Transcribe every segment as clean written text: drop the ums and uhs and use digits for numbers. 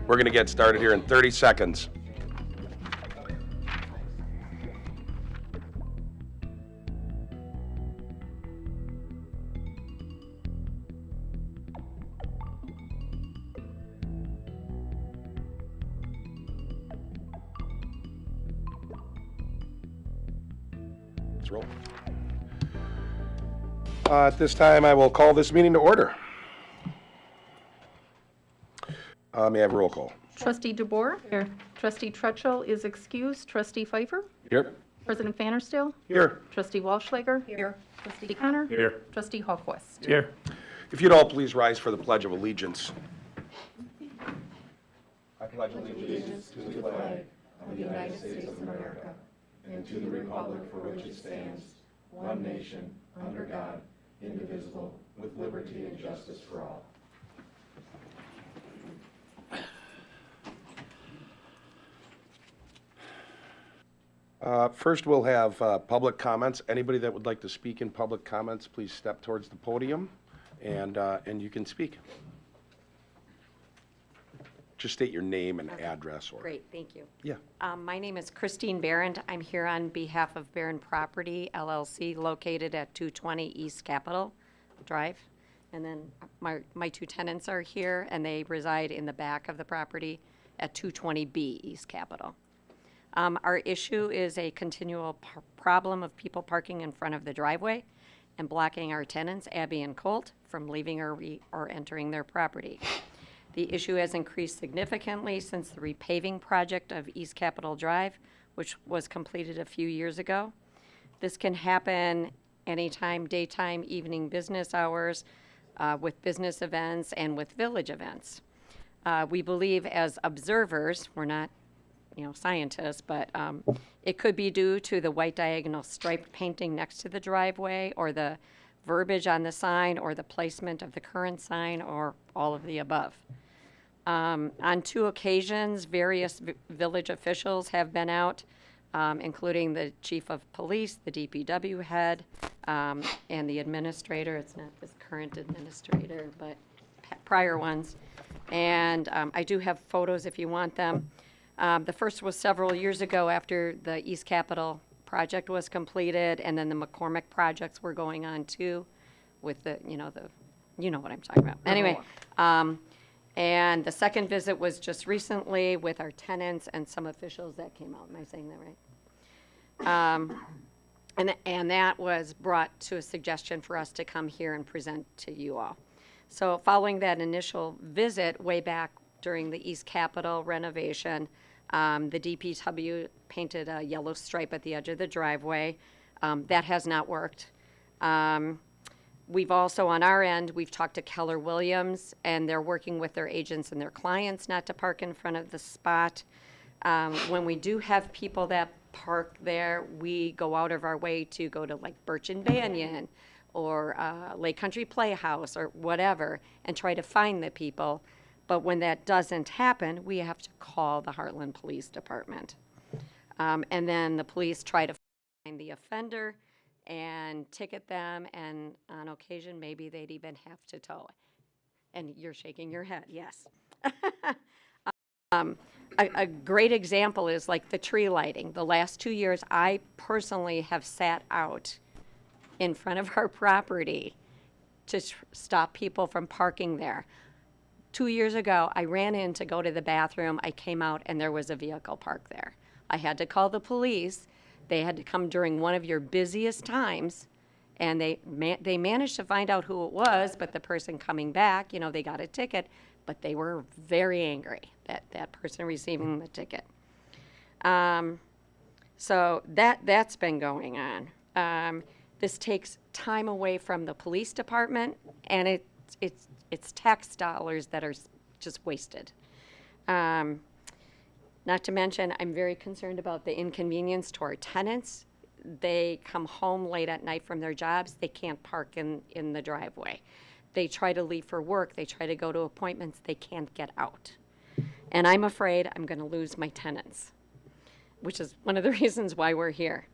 We're going to get started here in 30 seconds. Let's roll. At this time, I will call this meeting to order. May I have a roll call? Trustee DeBoer. Here. Trustee Truttschel is excused. Trustee Pfeiffer. Here. President Vanderstill. Here. Trustee Walschlager. Here. Trustee Connor. Here. Trustee Hallquist. Here. If you'd all please rise for the Pledge of Allegiance. I pledge allegiance to the flag of the United States of America and to the republic for which it stands, one nation, under God, indivisible, with liberty and justice for all. First, we'll have public comments. Anybody that would like to speak in public comments, please step towards the podium, and you can speak. Just state your name and address. Or Great, thank you. Yeah. My name is Christine Barrand. I'm here on behalf of Barrand Property LLC, located at 220 East Capitol Drive. And then my two tenants are here, and they reside in the back of the property at 220B East Capitol. Our issue is a continual problem of people parking in front of the driveway and blocking our tenants, Abby and Colt, from leaving or entering their property. The issue has increased significantly since the repaving project of East Capitol Drive, which was completed a few years ago. This can happen anytime, daytime, evening business hours, with business events and with village events. We believe as observers, we're not scientists, but it could be due to the white diagonal stripe painting next to the driveway, or the verbiage on the sign, or the placement of the current sign, or all of the above. On two occasions, various village officials have been out, including the chief of police, the DPW head, and the administrator. It's not this current administrator, but prior ones. And I do have photos if you want them. The first was several years ago after the East Capitol project was completed, and then the McCormick projects were going on too, with the, you know what I'm talking about. Anyway, and the second visit was just recently with our tenants and some officials that came out. Am I saying that right? And that was brought to a suggestion for us to come here and present to you all. So following that initial visit way back during the East Capitol renovation, the DPW painted a yellow stripe at the edge of the driveway. That has not worked. We've also, on our end, we've talked to Keller Williams, and they're working with their agents and their clients not to park in front of the spot. When we do have people that park there, we go out of our way to go to like Birch and Banyan or Lake Country Playhouse or whatever and try to find the people. But when that doesn't happen, we have to call the Hartland Police Department. And then the police try to find the offender and ticket them, and on occasion, maybe they'd even have to tow it. And you're shaking your head, yes. A great example is like the tree lighting. The last 2 years, I personally have sat out in front of our property to stop people from parking there. 2 years ago, I ran in to go to the bathroom. I came out, and there was a vehicle parked there. I had to call the police. They had to come during one of your busiest times, and they managed to find out who it was, but the person coming back, they got a ticket, but they were very angry, that person receiving the ticket. So that's been going on. This takes time away from the police department, and it's tax dollars that are just wasted. Not to mention, I'm very concerned about the inconvenience to our tenants. They come home late at night from their jobs. They can't park in the driveway. They try to leave for work. They try to go to appointments. They can't get out. And I'm afraid I'm going to lose my tenants, which is one of the reasons why we're here.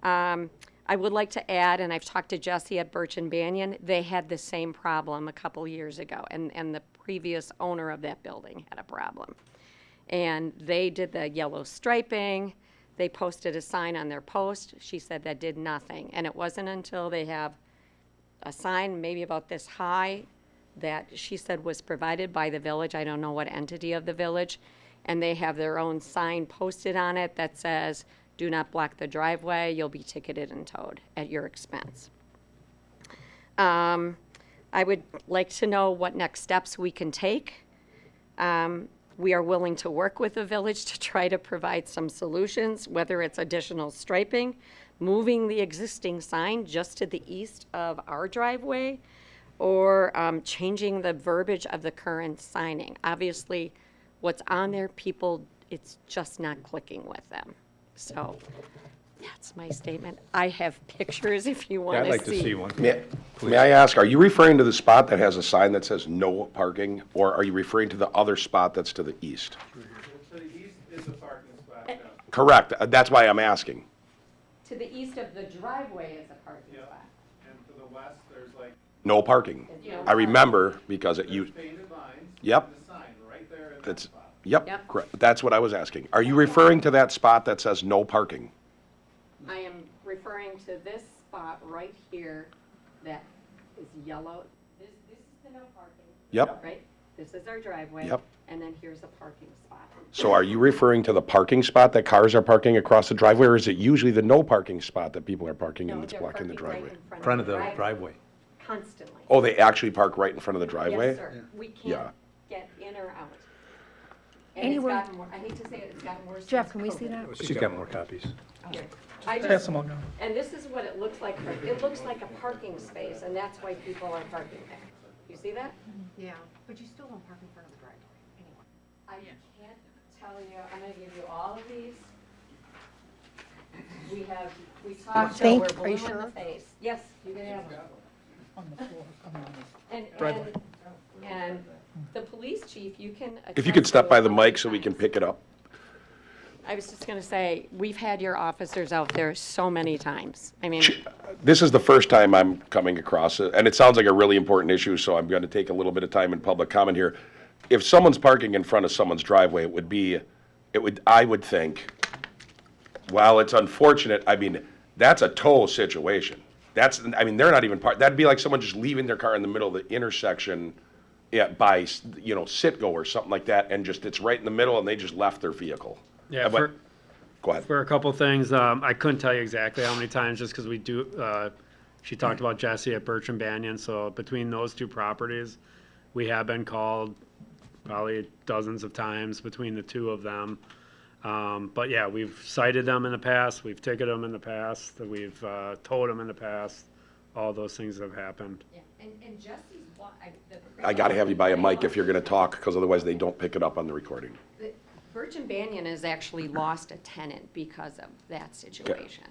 I would like to add, and I've talked to Jesse at Birch and Banyan, they had the same problem a couple years ago, and the previous owner of that building had a problem. And they did the yellow striping. They posted a sign on their post. She said that did nothing. And it wasn't until they have a sign maybe about this high that she said was provided by the village. I don't know what entity of the village. And they have their own sign posted on it that says, do not block the driveway. You'll be ticketed and towed at your expense. I would like to know what next steps we can take. We are willing to work with the village to try to provide some solutions, whether it's additional striping, moving the existing sign just to the east of our driveway, or changing the verbiage of the current signing. Obviously, what's on there, people, it's just not clicking with them. So that's my statement. I have pictures if you want Yeah, to I'd like to see one. May I ask, are you referring to the spot that has a sign that says no parking, or are you referring to the other spot that's to the east? To the east is a parking spot now. Correct, that's why I'm asking. To the east of the driveway is a parking Yeah. spot. And to the west, there's like, No parking. Yeah. I remember because it, there's painted lines. Yep. And the sign right there in that That's, spot. yep, Yep. correct. That's what I was asking. Are you referring to that spot that says no parking? I am referring to this spot right here that is yellow. This is the no parking, Yep. right? This is our driveway. Yep. And then here's a parking spot. So are you referring to the parking spot that cars are parking across the driveway, or is it usually the no parking spot that people are parking and No, it's they're blocking the parking right driveway? in Front of the driveway. Constantly. Oh, they actually park right in front of the driveway? Yes, sir. We Yeah. can't get in or out. And it's Anywhere- gotten more, I hate to say it, it's gotten worse. Jeff, since can we see COVID. that? She's got more copies. Here. I Pass just, them on down. and this is what it looks like, it looks like a parking space, and that's why people are parking there. You see that? Yeah, but you still don't park in front of the driveway anyway. I can't tell you, I'm gonna give you all of these. We talked till we're Thank- are blue you in the sure? face. Yes, you can have them. On the floor, I mean, on the And, driveway. and the police chief, you can. If you could attest step to by it the how many mic so we can times. pick it up. I was just gonna say, we've had your officers out there so many times. I mean, This is the first time I'm coming across it, and it sounds like a really important issue, so I'm going to take a little bit of time in public comment here. If someone's parking in front of someone's driveway, I would think, while it's unfortunate, I mean, that's a toll situation. I mean, they're not even that'd be like someone just leaving their car in the middle of the intersection, by, Citgo or something like that, and just, it's right in the middle, and they just left their vehicle. Yeah, But- Go ahead. for a couple things, I couldn't tell you exactly how many times, just because we do, she talked about Jesse at Bertram Banyan, so between those two properties, we have been called probably dozens of times between the two of them. But yeah, we've cited them in the past, we've ticketed them in the past, we've towed them in the past, all those things have happened. yeah, and Jesse's, I gotta have you by a mic if you're gonna talk, because otherwise they don't pick it up on the recording. Bertram Banyan has actually lost a tenant because of that situation.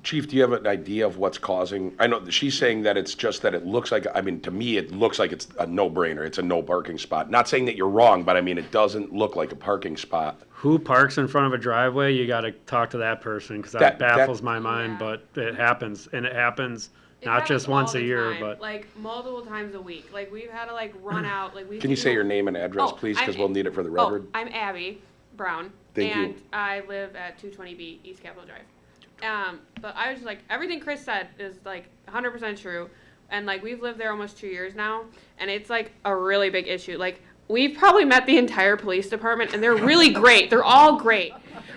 Chief, do you have an idea of what's causing, I know that she's saying that it's just that it looks like, I mean, to me, it looks like it's a no-brainer, it's a no parking spot. Not saying that you're wrong, but I mean, it doesn't look like a parking spot. Who parks in front of a driveway, you gotta talk to that person, because That- that baffles my mind, but it happens, and it happens It not happens just once all a the year, time, but. like multiple times a week. Like we've had to like run out. Like we. Can you say your name and address, Oh, please, I'm because we'll need it for the Oh, record? I'm Abby Brown, Thank you. and I live at 220B East Capitol Drive. But I was just like, everything Chris said is like 100% true, and like we've lived there almost 2 years now, and it's like a really big issue. Like we've probably met the entire police department, and they're really great. They're all great.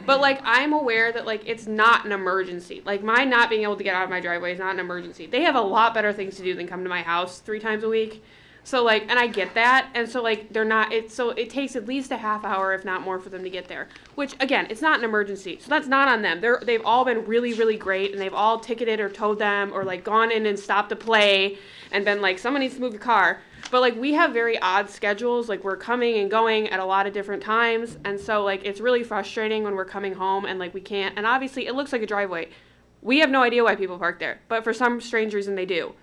But like I'm aware that like it's not an emergency. Like my not being able to get out of my driveway is not an emergency. They have a lot better things to do than come to my house 3 times a week. So like, and I get that, and so like they're not. So it takes at least a half hour, if not more, for them to get there. Which again, it's not an emergency, so that's not on them. They've all been really, really great, and they've all ticketed or towed them, or like gone in and stopped the play, and been like, someone needs to move your car. But like we have very odd schedules. Like we're coming and going at a lot of different times, and so like it's really frustrating when we're coming home and like we can't. And obviously, it looks like a driveway. We have no idea why people park there, but for some strange reason they do,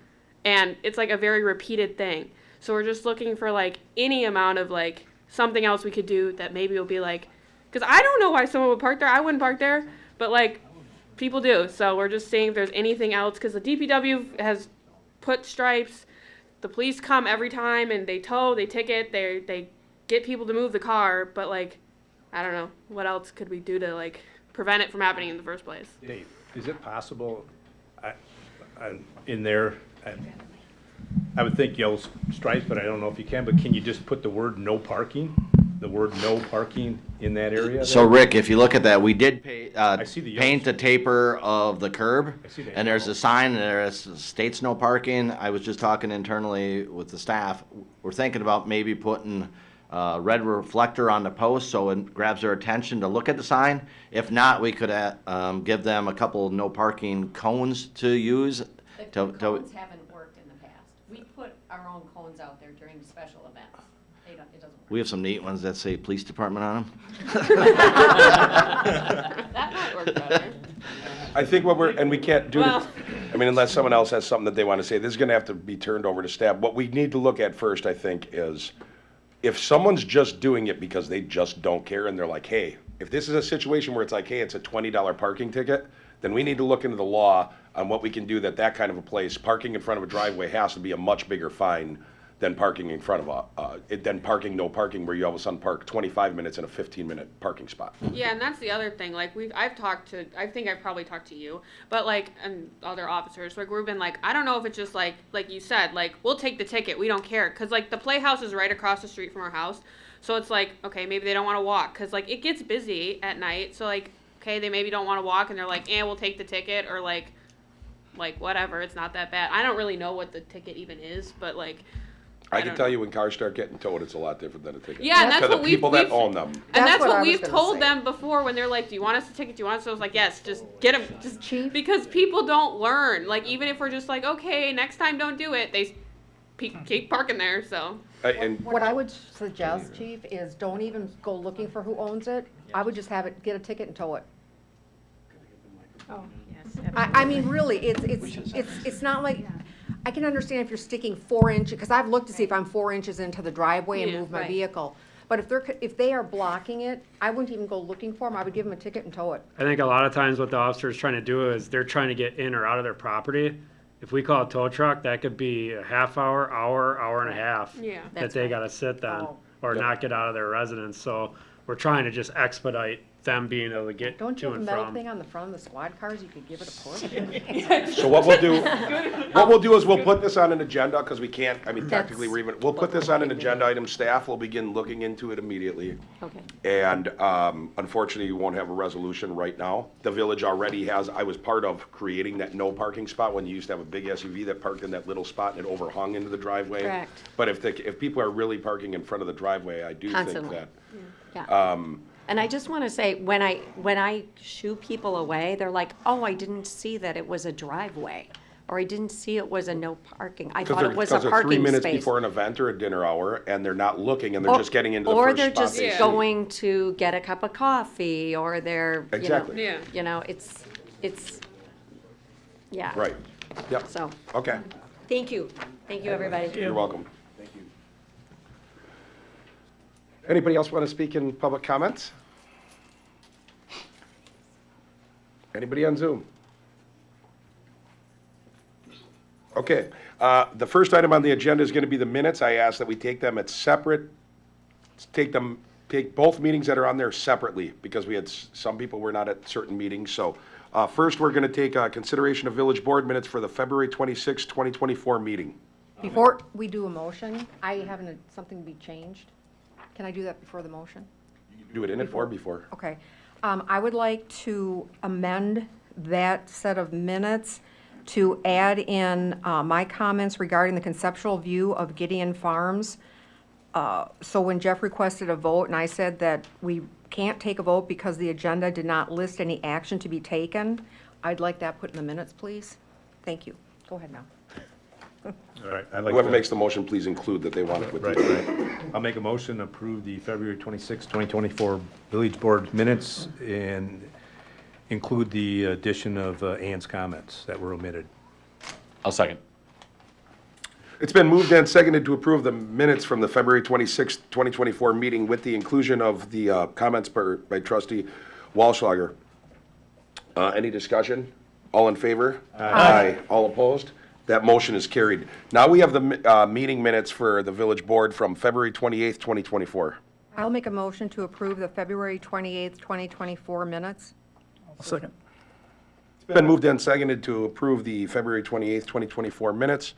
and it's like a very repeated thing. So we're just looking for like any amount of like something else we could do that maybe will be like, because I don't know why someone would park there. I wouldn't park there, but like people do. So we're just seeing if there's anything else, because the DPW has put stripes. The police come every time and they tow, they ticket, they get people to move the car, but like, I don't know, what else could we do to like prevent it from happening in the first place? Dave, is it possible, in there, I would think yellow stripes, but I don't know if you can, but can you just put the word no parking? The word no parking in that area? So Rick, if you look at that, we did see the paint the taper of the curb, I see that and there's yellow. a sign there that states no parking. I was just talking internally with the staff. We're thinking about maybe putting red reflector on the post so it grabs their attention to look at the sign. If not, we could give them a couple no parking cones to use. The cones haven't worked in the past. We put our own cones out there during special events. It doesn't work. We have some neat ones that say police department on them. That might work better. I think and we can't do Well- it, I mean, unless someone else has something that they want to say, this is going to have to be turned over to staff. What we need to look at first, I think, is if someone's just doing it because they just don't care and they're like, hey, if this is a situation where it's like, hey, it's a $20 parking ticket, then we need to look into the law on what we can do that kind of a place, parking in front of a driveway has to be a much bigger fine than parking in front of than parking, no parking, where you all of a sudden park 25 minutes in a 15-minute parking spot. Yeah, and that's the other thing. Like I think I've probably talked to you, but like, and other officers, like we've been like, I don't know if it's just like you said, like we'll take the ticket, we don't care, because like the Playhouse is right across the street from our house, so it's like, okay, maybe they don't want to walk, because like it gets busy at night, so like, okay, they maybe don't want to walk, and they're like, we'll take the ticket, or like whatever, it's not that bad. I don't really know what the ticket even is, but like. I can tell you when cars start getting towed, it's a lot different than a ticket. Yeah, and that's to the what we've- people that we've- own them. And that's what I what was we've gonna told say. them before when they're like, do you want us to ticket? Do you want us to? I was like, yes, just get them. Just Chief? because people don't learn. Like, even if we're just like, okay, next time don't do it, they keep parking there, so. And What I would suggest, Chief, is don't even go looking for who owns it. I would just have it, get a ticket and tow it. Oh, yes. I mean, really, it's not like, I can understand if you're sticking 4 inches, because I've looked to see if I'm 4 inches into the driveway and Yeah, move my right. vehicle. But if they are blocking it, I wouldn't even go looking for them. I would give them a ticket and tow it. I think a lot of times what the officer is trying to do is they're trying to get in or out of their property. If we call a tow truck, that could be a half hour, hour and a half. Yeah. That That's they right. gotta sit then, Oh. or Yep. not get out of their residence. So we're trying to just expedite them being able to get Don't you to have a and metal from. thing on the front of the squad cars? You could give it a push. so what we'll do is we'll put this on an agenda, because we can't, I mean, technically, we'll put this on an agenda item. Staff will begin looking into it immediately. Okay. And unfortunately, you won't have a resolution right now. The village already has, I was part of creating that no parking spot when you used to have a big SUV that parked in that little spot and it overhung into the driveway. Correct. But if people are really parking in front of the driveway, I do think Constantly. that. Yeah. And I just want to say, when I shoo people away, they're like, oh, I didn't see that it was a driveway, or I didn't see it was a no parking. I thought it was a Because they're 3 parking minutes space. before an event or a dinner hour, and they're not looking, and they're just getting into the Or first they're spot just they see. going to get a cup of coffee, or they're, Exactly. Yeah. it's, yeah. Right, yep, So, okay, thank you, everybody. you're welcome. Thank you. Anybody else want to speak in public comments? Anybody on Zoom? Okay, the first item on the agenda is going to be the minutes. I ask that we take them at separate, take both meetings that are on there separately, because we had, some people were not at certain meetings. So first, we're going to take consideration of village board minutes for the February 26, 2024 meeting. Before we do a motion, I have something to be changed. Can I do that before the motion? Do it in it or before? Okay. I would like to amend that set of minutes to add in my comments regarding the conceptual view of Gideon Farms. So when Jeff requested a vote, and I said that we can't take a vote because the agenda did not list any action to be taken, I'd like that put in the minutes, please. Thank you. Go ahead now. All right, I'd like Whoever to- makes the motion, please include that they want it with Right, the. right. I'll make a motion to approve the February 26, 2024 Village Board minutes and include the addition of Ann's comments that were omitted. I'll second. It's been moved and seconded to approve the minutes from the February 26, 2024 meeting with the inclusion of the comments by Trustee Walschlager. Any discussion? All in favor? Aye. All opposed? That motion is carried. Now we have the meeting minutes for the village board from February 28th, 2024. I'll make a motion to approve the February 28th, 2024 minutes. Second. It's been moved and seconded to approve the February 28th, 2024 minutes.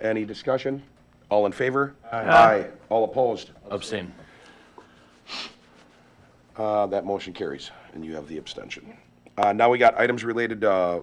Any discussion? All in favor? Aye. All opposed? Abstain. That motion carries, and you have the abstention. Now we got items related to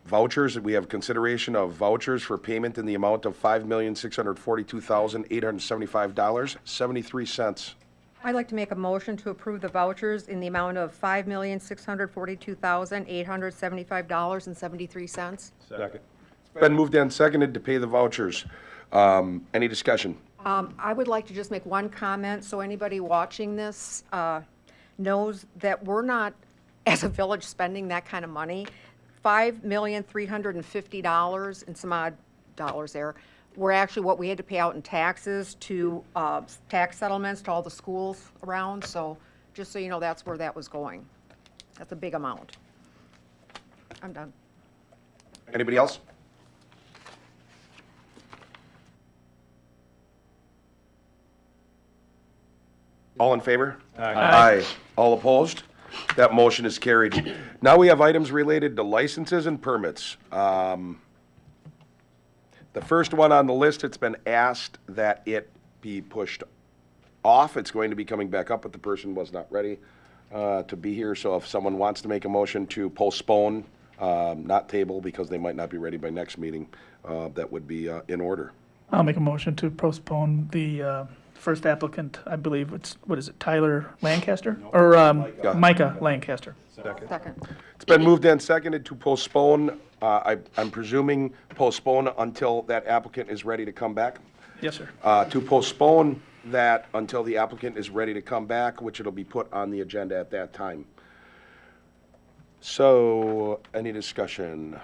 vouchers. We have consideration of vouchers for payment in the amount of $5,642,875.73. I'd like to make a motion to approve the vouchers in the amount of $5,642,875.73. Second. It's been moved and seconded to pay the vouchers. Any discussion? I would like to just make one comment, so anybody watching this knows that we're not, as a village, spending that kind of money. $5,350,000 and some odd dollars there were actually what we had to pay out in taxes to tax settlements to all the schools around, so just so you know, that's where that was going. That's a big amount. I'm done. Anybody else? All in favor? Aye. All opposed? That motion is carried. Now we have items related to licenses and permits. The first one on the list, it's been asked that it be pushed off. It's going to be coming back up, but the person was not ready to be here. So if someone wants to make a motion to postpone, not table, because they might not be ready by next meeting, that would be in order. I'll make a motion to postpone the first applicant, I believe it's, what is it, Tyler Lancaster? Or Micah Lancaster. Second. It's been moved and seconded to postpone, I'm presuming postpone until that applicant is ready to come back. Yes, sir. To postpone that until the applicant is ready to come back, which it'll be put on the agenda at that time. So, any discussion?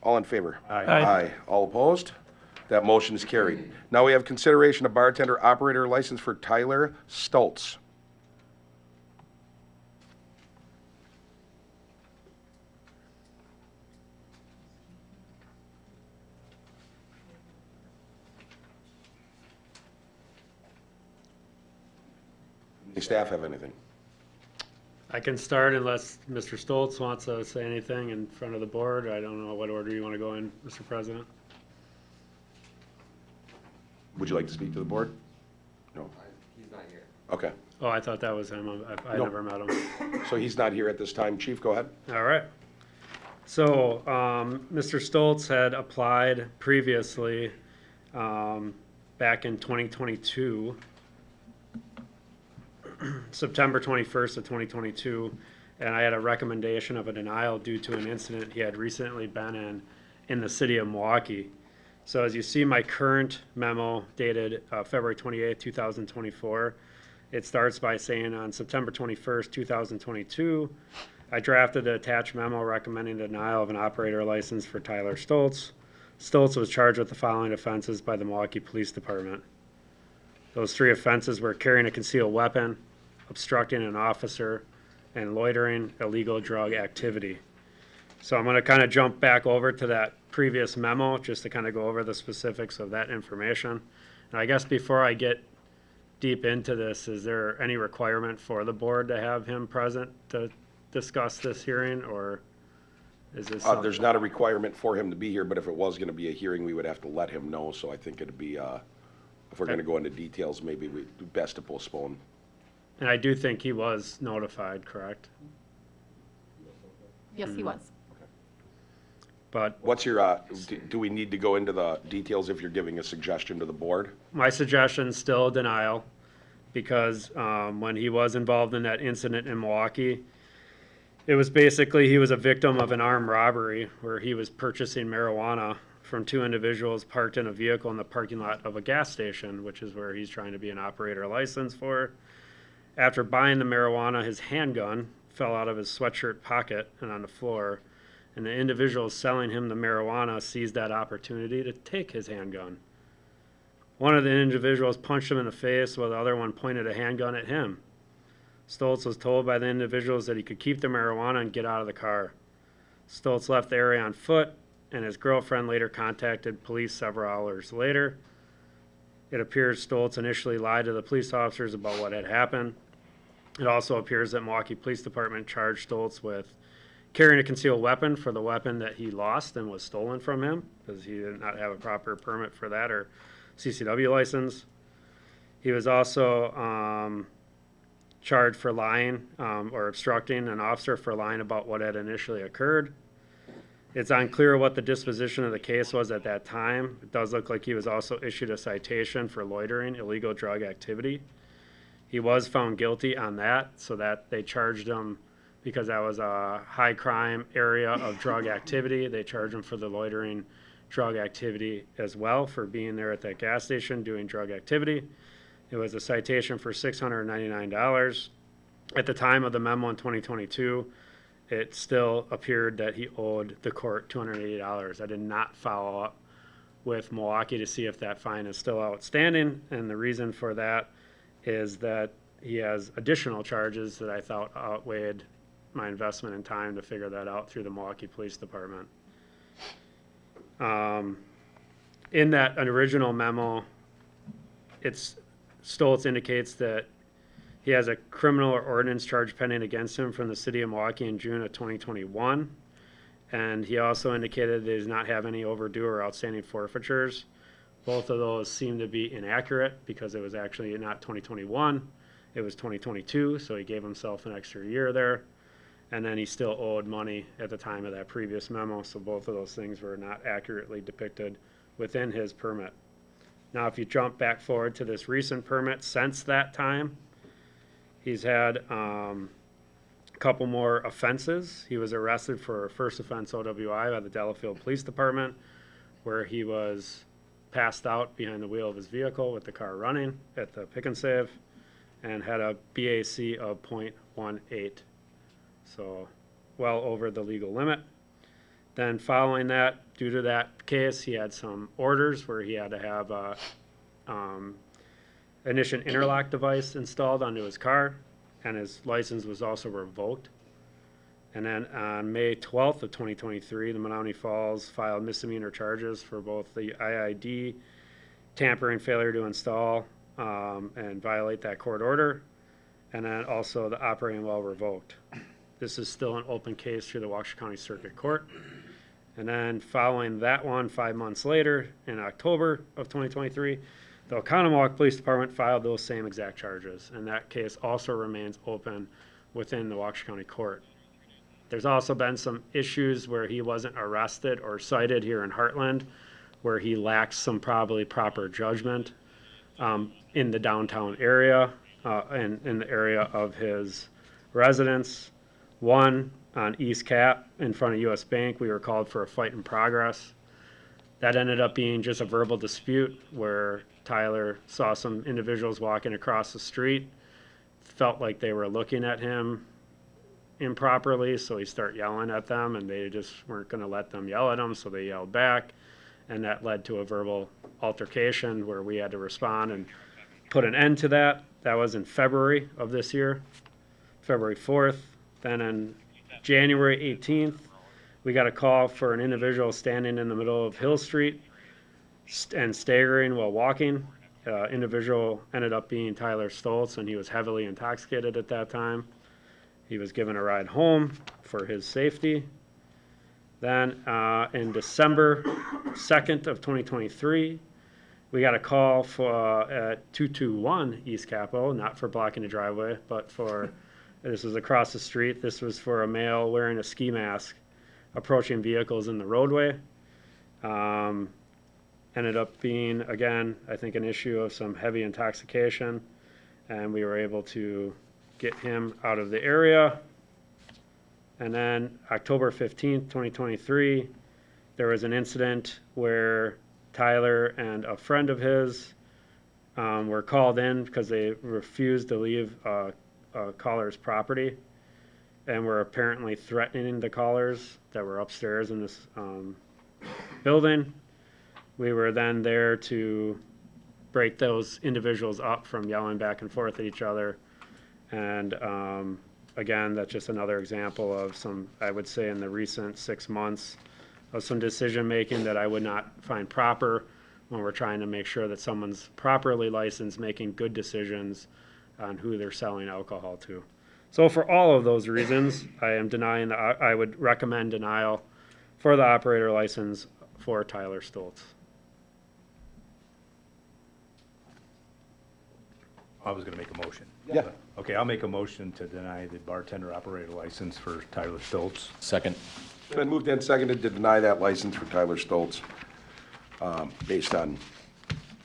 All in favor? Aye. Aye. All opposed? That motion is carried. Now we have consideration of bartender operator license for Tyler Stultz. Does staff have anything? I can start unless Mr. Stoltz wants to say anything in front of the board. I don't know what order you want to go in, Mr. President. Would you like to speak to the board? No. He's not here. Okay. Oh, I thought that was him. I No. never met him. So he's not here at this time. Chief, go ahead. All right. So, Mr. Stoltz had applied previously, back in 2022, September 21st of 2022, and I had a recommendation of a denial due to an incident he had recently been in the city of Milwaukee. So as you see my current memo dated February 28th, 2024, it starts by saying on September 21st, 2022, I drafted the attached memo recommending the denial of an operator license for Tyler Stoltz. Stoltz was charged with the following offenses by the Milwaukee Police Department. Those three offenses were carrying a concealed weapon, obstructing an officer, and loitering illegal drug activity. So I'm going to kind of jump back over to that previous memo just to kind of go over the specifics of that information. And I guess before I get deep into this, is there any requirement for the board to have him present to discuss this hearing, or is this something? There's not a requirement for him to be here, but if it was going to be a hearing, we would have to let him know. So I think it'd be, if we're going to go into details, maybe we do best to postpone. And I do think he was notified, correct? Yes, he was. But What's your, do we need to go into the details if you're giving a suggestion to the board? my suggestion's still denial, because when he was involved in that incident in Milwaukee, it was basically, he was a victim of an armed robbery where he was purchasing marijuana from two individuals parked in a vehicle in the parking lot of a gas station, which is where he's trying to be an operator license for. After buying the marijuana, his handgun fell out of his sweatshirt pocket and on the floor, and the individual selling him the marijuana seized that opportunity to take his handgun. One of the individuals punched him in the face while the other one pointed a handgun at him. Stoltz was told by the individuals that he could keep the marijuana and get out of the car. Stoltz left the area on foot and his girlfriend later contacted police several hours later. It appears Stoltz initially lied to the police officers about what had happened. It also appears that Milwaukee Police Department charged Stoltz with carrying a concealed weapon for the weapon that he lost and was stolen from him, because he did not have a proper permit for that or CCW license. He was also charged for lying or obstructing an officer for lying about what had initially occurred. It's unclear what the disposition of the case was at that time. It does look like he was also issued a citation for loitering, illegal drug activity. He was found guilty on that, so that they charged him because that was a high crime area of drug activity. They charged him for the loitering drug activity as well for being there at that gas station doing drug activity. It was a citation for $699. At the time of the memo in 2022, it still appeared that he owed the court $280. I did not follow up with Milwaukee to see if that fine is still outstanding, and the reason for that is that he has additional charges that I thought outweighed my investment in time to figure that out through the Milwaukee Police Department. In that original memo, Stoltz indicates that he has a criminal or ordinance charge pending against him from the city of Milwaukee in June of 2021. And he also indicated that he does not have any overdue or outstanding forfeitures. Both of those seem to be inaccurate because it was actually not 2021, it was 2022, so he gave himself an extra year there. And then he still owed money at the time of that previous memo, so both of those things were not accurately depicted within his permit. Now, if you jump back forward to this recent permit since that time, he's had a couple more offenses. He was arrested for a first offense OWI by the Delafield Police Department, where he was passed out behind the wheel of his vehicle with the car running at the pick and save, and had a BAC of .18. So well over the legal limit. Then following that, due to that case, he had some orders where he had to have a ignition interlock device installed onto his car, and his license was also revoked. And then on May 12th of 2023, the Menominee Falls filed misdemeanor charges for both the IID, tampering, failure to install, and violate that court order, and then also the operating while revoked. This is still an open case through the Waukesha County Circuit Court. And then following that one, 5 months later, in October of 2023, the Oconomowoc Police Department filed those same exact charges, and that case also remains open within the Waukesha County Court. There's also been some issues where he wasn't arrested or cited here in Hartland, where he lacks some probably proper judgment in the downtown area and in the area of his residence. One, on East Cap in front of US Bank, we were called for a fight in progress. That ended up being just a verbal dispute where Tyler saw some individuals walking across the street, felt like they were looking at him improperly, so he started yelling at them, and they just weren't going to let them yell at him, so they yelled back, and that led to a verbal altercation where we had to respond and put an end to that. That was in February of this year, February 4th. Then on January 18th, we got a call for an individual standing in the middle of Hill Street and staggering while walking. Individual ended up being Tyler Stoltz, and he was heavily intoxicated at that time. He was given a ride home for his safety. Then in December 2nd of 2023, we got a call for at 221 East Capitol, not for blocking the driveway, but for, this was across the street, this was for a male wearing a ski mask approaching vehicles in the roadway. Ended up being, again, I think an issue of some heavy intoxication, and we were able to get him out of the area. And then October 15th, 2023, there was an incident where Tyler and a friend of his were called in because they refused to leave a caller's property and were apparently threatening the callers that were upstairs in this building. We were then there to break those individuals up from yelling back and forth at each other. And again, that's just another example of some, I would say in the recent 6 months, of some decision-making that I would not find proper when we're trying to make sure that someone's properly licensed, making good decisions on who they're selling alcohol to. So for all of those reasons, I am denying I would recommend denial for the operator license for Tyler Stoltz. I was gonna make a motion. Yeah. Okay, I'll make a motion to deny the bartender operator license for Tyler Stoltz. Second. It's been moved and seconded to deny that license for Tyler Stoltz, based on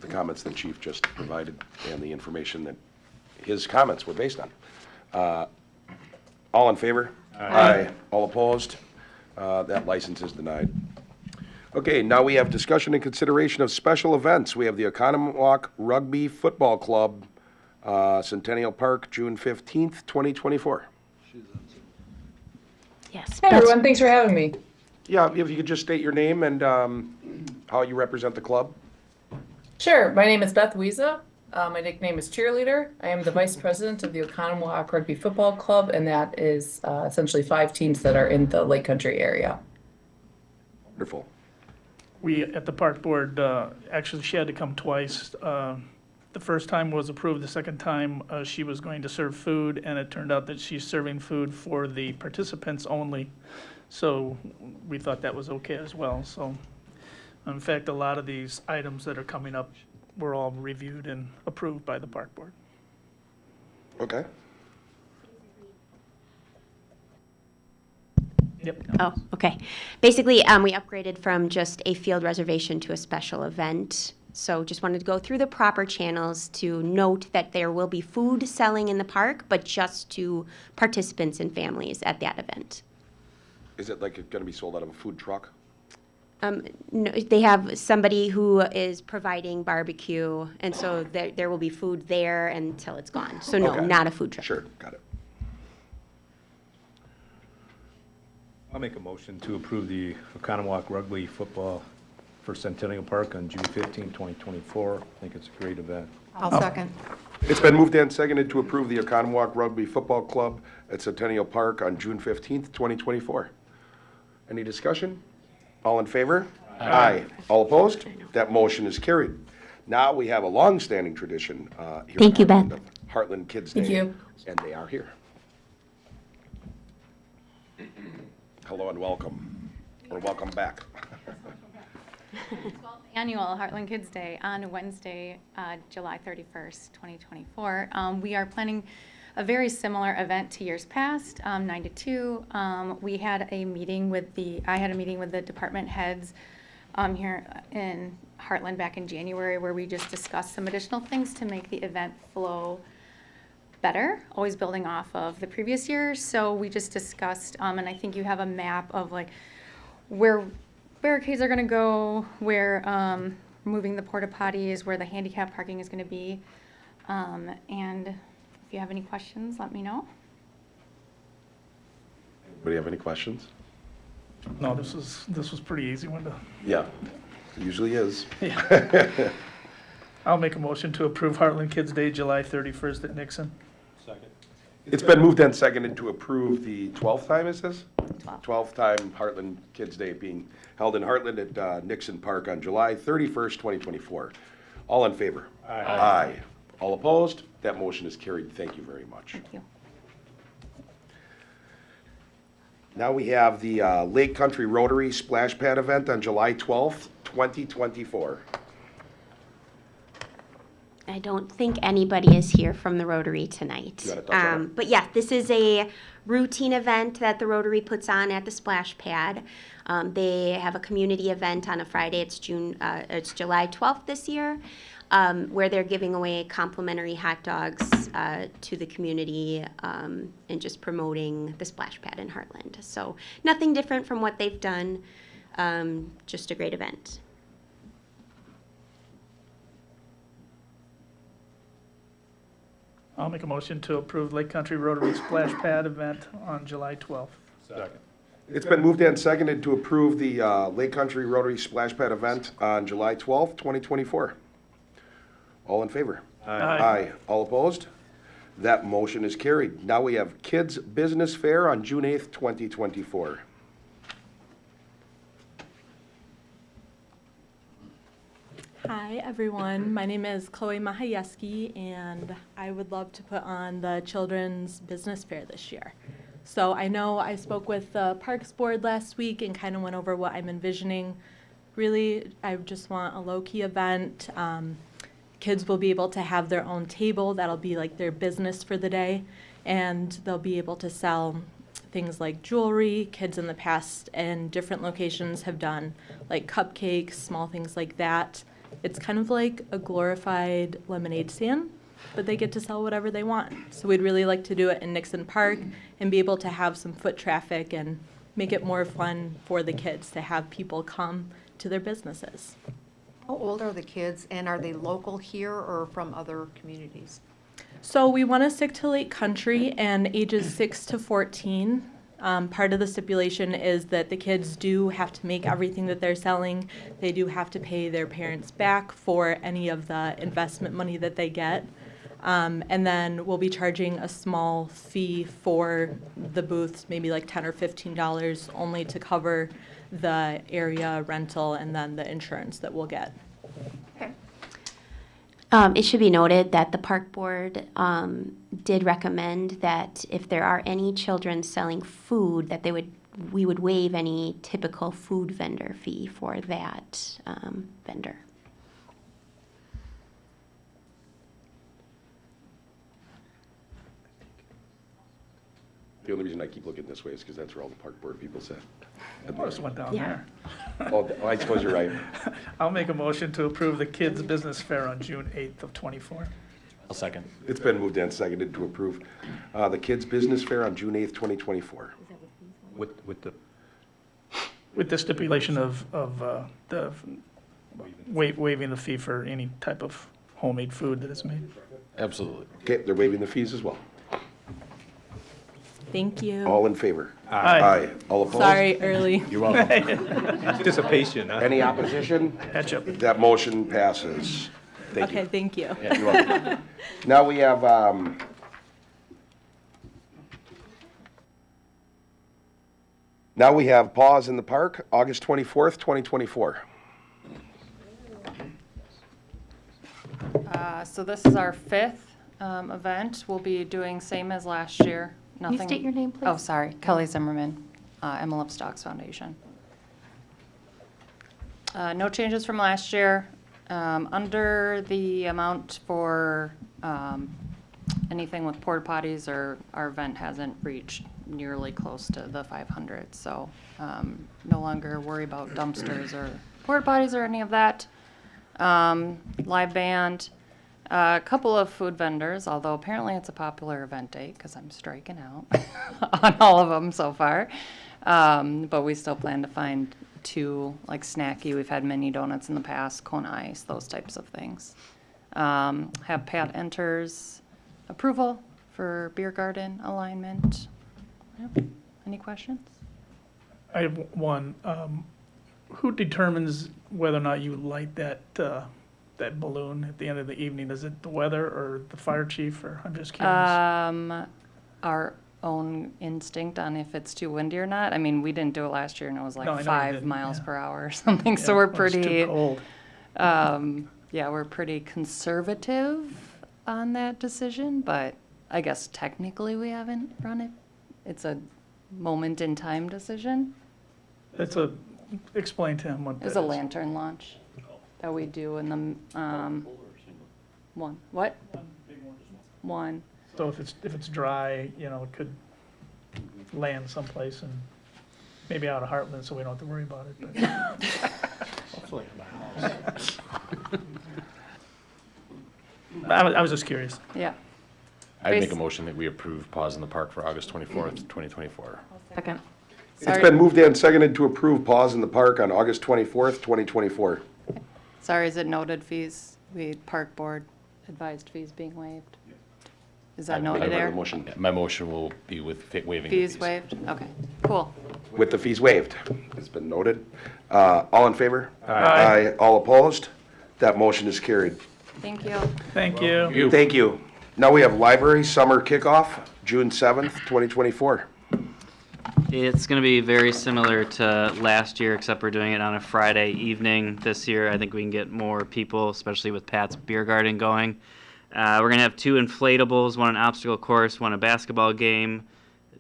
the comments the chief just provided and the information that his comments were based on. All in favor? Aye. All opposed? That license is denied. Okay, now we have discussion and consideration of special events. We have the Oconomowoc Rugby Football Club, Centennial Park, June 15th, 2024. Yes. Hi, everyone. Thanks for having me. Yeah, if you could just state your name and how you represent the club. Sure. My name is Beth Wiesa. My nickname is Cheerleader. I am the vice president of the Oconomowoc Rugby Football Club, and that is essentially 5 teams that are in the Lake Country area. Wonderful. We, at the park board, actually, she had to come twice. The first time was approved, the second time she was going to serve food, and it turned out that she's serving food for the participants only. So we thought that was okay as well. So, in fact, a lot of these items that are coming up were all reviewed and approved by the park board. Okay. Yep. Oh, okay. Basically, we upgraded from just a field reservation to a special event. So just wanted to go through the proper channels to note that there will be food selling in the park, but just to participants and families at that event. Is it like going to be sold out of a food truck? No, they have somebody who is providing barbecue, and so there will be food there until it's gone. So no, Okay. not a food truck. Sure, got it. I'll make a motion to approve the Oconomowoc Rugby Football for Centennial Park on June 15, 2024. I think it's a great event. I'll second. It's been moved and seconded to approve the Oconomowoc Rugby Football Club at Centennial Park on June 15th, 2024. Any discussion? All in favor? Aye. All opposed? That motion is carried. Now we have a long-standing tradition here. Thank you, in Beth. Hartland Kids Day. Thank you. And they are here. Hello and welcome, or welcome back. 12th Annual Hartland Kids Day on Wednesday, July 31st, 2024. We are planning a very similar event to years past, 9 to 2. We had a meeting with I had a meeting with the department heads here in Hartland back in January, where we just discussed some additional things to make the event flow better, always building off of the previous year. So we just discussed, and I think you have a map of like where barricades are going to go, where moving the porta potties, where the handicap parking is going to be. And if you have any questions, let me know. Anybody have any questions? No, this was pretty easy one to. Yeah, it usually is. Yeah. I'll make a motion to approve Heartland Kids Day, July 31st at Nixon. Second. It's been moved and seconded to approve the 12th time, is this? 12th. 12th time Heartland Kids Day being held in Heartland at Nixon Park on July 31st, 2024. All in favor? Aye. Aye. All opposed? That motion is carried. Thank you very much. Thank you. Now we have the Lake Country Rotary Splash Pad event on July 12th, 2024. I don't think anybody is here from the Rotary tonight. You gotta touch on it. But yeah, this is a routine event that the Rotary puts on at the splash pad. They have a community event on a Friday. It's July 12th this year, where they're giving away complimentary hot dogs to the community and just promoting the splash pad in Hartland. So nothing different from what they've done. Just a great event. I'll make a motion to approve Lake Country Rotary Splash Pad event on July 12th. Second. It's been moved and seconded to approve the Lake Country Rotary Splash Pad event on July 12th, 2024. All in favor? Aye. Aye. All opposed? That motion is carried. Now we have Kids Business Fair on June 8th, 2024. Hi, everyone. My name is Chloe Mahayeski, and I would love to put on the Children's Business Fair this year. So I know I spoke with the Parks Board last week and kind of went over what I'm envisioning. Really, I just want a low-key event. Kids will be able to have their own table. That'll be like their business for the day, and they'll be able to sell things like jewelry. Kids in the past in different locations have done like cupcakes, small things like that. It's kind of like a glorified lemonade stand, but they get to sell whatever they want. So we'd really like to do it in Nixon Park and be able to have some foot traffic and make it more fun for the kids to have people come to their businesses. How old are the kids, and are they local here or from other communities? So we want to stick to Lake Country and ages 6 to 14. Part of the stipulation is that the kids do have to make everything that they're selling. They do have to pay their parents back for any of the investment money that they get. And then we'll be charging a small fee for the booths, maybe like $10 or $15, only to cover the area rental and then the insurance that we'll get. It should be noted that the park board did recommend that if there are any children selling food, that we would waive any typical food vendor fee for that vendor. The only reason I keep looking this way is because that's where all the park board people sit. I just went down Yeah. there. Oh, I suppose you're right. I'll make a motion to approve the Kids Business Fair on June 8th of '24. I'll second. It's been moved and seconded to approve the Kids Business Fair on June 8th, 2024. With the stipulation of the waiving the fee for any type of homemade food that is made. Absolutely. Okay, they're waiving the fees as well. Thank you. All in favor? Aye. All opposed? Sorry, early. You're welcome. Anticipation, huh? Any opposition? Catch up. That motion passes. Thank you. Okay, thank you. You're welcome. Now we have, Paws in the Park, August 24th, 2024. So this is our fifth event. We'll be doing same as last year. Can you state your name, please? Oh, sorry. Kelly Zimmerman, MLF Stocks Foundation. No changes from last year. Under the amount for anything with porta potties, or our event hasn't reached nearly close to the 500. So no longer worry about dumpsters or porta potties or any of that. Live band. A couple of food vendors, although apparently it's a popular event date because I'm striking out on all of them so far. But we still plan to find two, like snacky. We've had mini donuts in the past, cone ice, those types of things. Have Pat Enters approval for beer garden alignment. Yep. Any questions? I have one. Who determines whether or not you light that balloon at the end of the evening? Is it the weather or the fire chief, or I'm just curious? Our own instinct on if it's too windy or not. I mean, we didn't do it last year and it was like No, I know you 5 didn't, miles yeah. per hour or something. So Yeah, we're well, it's too pretty, cold. yeah, we're pretty conservative on that decision, but I guess technically we haven't run it. It's a moment in time decision. Explain to him what that It's is. a lantern launch that we do in the, one, what? One. So if it's dry, it could land someplace and maybe out of Hartland, so we don't have to worry about it. But. Hopefully in the house. I was just curious. Yeah. I'd make a motion that we approve Paws in the Park for August 24th, 2024. Second. It's been moved and seconded to approve Paws in the Park on August 24th, 2024. Sorry, is it noted fees? Park board advised fees being waived. Is that noted there? My motion will be with waiving the fees. Fees waived? Okay, cool. With the fees waived. It's been noted. All in favor? Aye. All opposed? That motion is carried. Thank you. Thank you. Thank you. Now we have Library Summer Kickoff, June 7th, 2024. It's going to be very similar to last year, except we're doing it on a Friday evening this year. I think we can get more people, especially with Pat's Beer Garden going. We're going to have 2 inflatables, one an obstacle course, one a basketball game.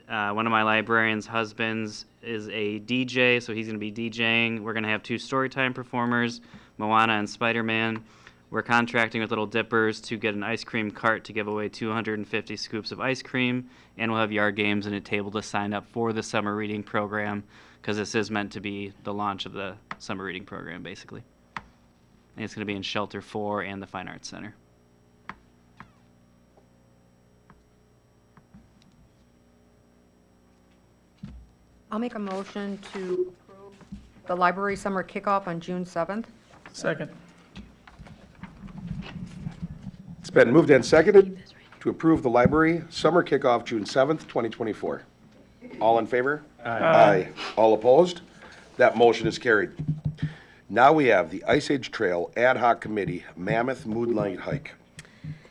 One of my librarian's husbands is a DJ, so he's going to be DJing. We're going to have 2 storytime performers, Moana and Spider-Man. We're contracting with Little Dippers to get an ice cream cart to give away 250 scoops of ice cream, and we'll have yard games and a table to sign up for the summer reading program, because this is meant to be the launch of the summer reading program, basically. And it's going to be in Shelter 4 and the Fine Arts Center. I'll make a motion to approve the library summer kickoff on June 7th. Second. It's been moved and seconded to approve the library summer kickoff June 7th, 2024. All in favor? Aye. All opposed? That motion is carried. Now we have the Ice Age Trail Ad Hoc Committee Mammoth Moonlight Hike,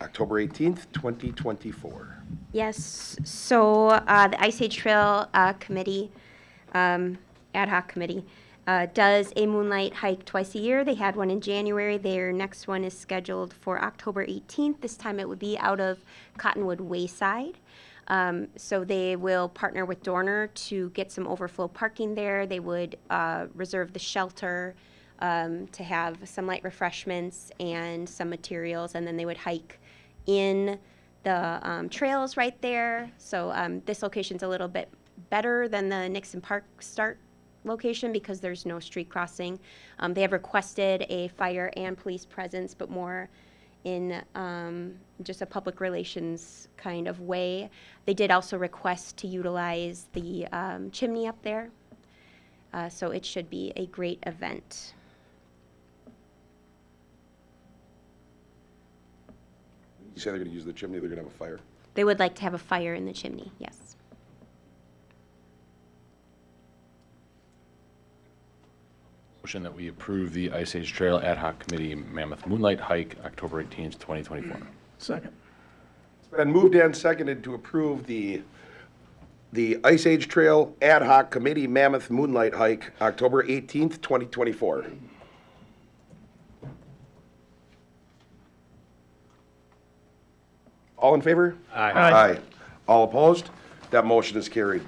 October 18th, 2024. Yes, so the Ice Age Trail Committee, Ad Hoc Committee, does a moonlight hike twice a year. They had one in January. Their next one is scheduled for October 18th. This time it would be out of Cottonwood Wayside. So they will partner with Dorner to get some overflow parking there. They would reserve the shelter to have some light refreshments and some materials, and then they would hike in the trails right there. So this location's a little bit better than the Nixon Park start location because there's no street crossing. They have requested a fire and police presence, but more in just a public relations kind of way. They did also request to utilize the chimney up there. So it should be a great event. You say they're going to use the chimney, they're going to have a fire. They would like to have a fire in the chimney, yes. Motion that we approve the Ice Age Trail Ad Hoc Committee Mammoth Moonlight Hike, October 18th, 2024. Second. It's been moved and seconded to approve the Ice Age Trail Ad Hoc Committee Mammoth Moonlight Hike, October 18th, 2024. All in favor? Aye. Aye. All opposed? That motion is carried.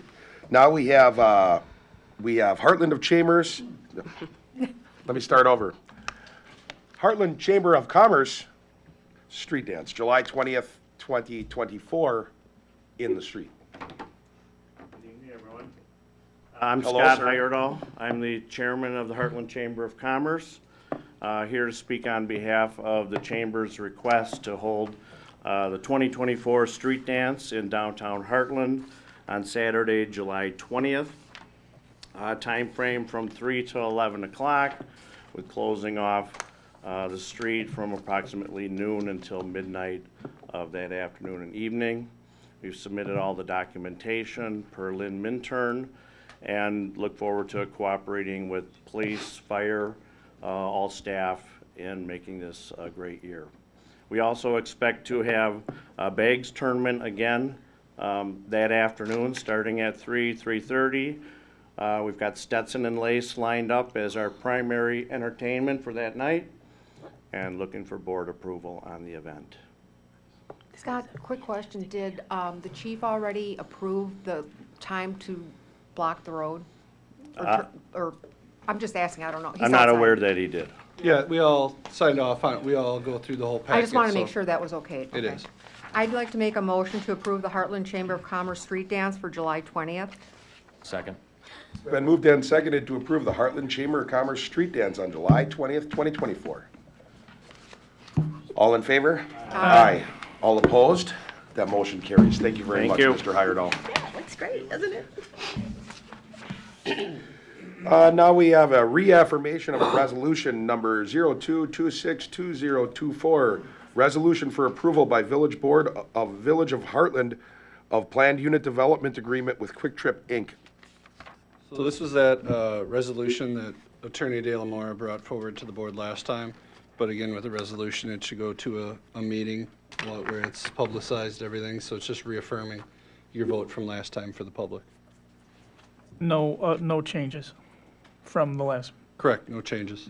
Now we have Hartland of Chambers. Let me start over. Hartland Chamber of Commerce Street Dance, July 20th, 2024, in the street. Good evening, everyone. I'm Hello, Scott sir. Heyerdahl. I'm the chairman of the Hartland Chamber of Commerce. Here to speak on behalf of the Chamber's request to hold the 2024 street dance in downtown Hartland on Saturday, July 20th. Time frame from 3 to 11 o'clock, with closing off the street from approximately noon until midnight of that afternoon and evening. We've submitted all the documentation per Lynn Minturn and look forward to cooperating with police, fire, all staff in making this a great year. We also expect to have a bags tournament again that afternoon, starting at 3:30. We've got Stetson and Lace lined up as our primary entertainment for that night, and looking for board approval on the event. Scott, quick question. Did the chief already approve the time to block the road? Or I'm just asking, I don't know. He's I'm not outside. aware that he did. Yeah, we all signed off on it. We all go through the whole packet. I just want to make so sure that was okay. It Okay. is. I'd like to make a motion to approve the Hartland Chamber of Commerce Street Dance for July 20th. Second. It's been moved and seconded to approve the Hartland Chamber of Commerce Street Dance on July 20th, 2024. All in favor? Aye. All opposed? That motion carries. Thank you very much, Mr. Heyerdahl. Yeah, looks great, doesn't it? Now we have a reaffirmation of resolution number 02262024, resolution for approval by Village Board of Village of Hartland of Planned Unit Development Agreement with Quick Trip, Inc. So this was that resolution that Attorney De La Mora brought forward to the board last time. But again, with a resolution, it should go to a meeting where it's publicized, everything. So it's just reaffirming your vote from last time for the public. No, no changes from the last. Correct, no changes.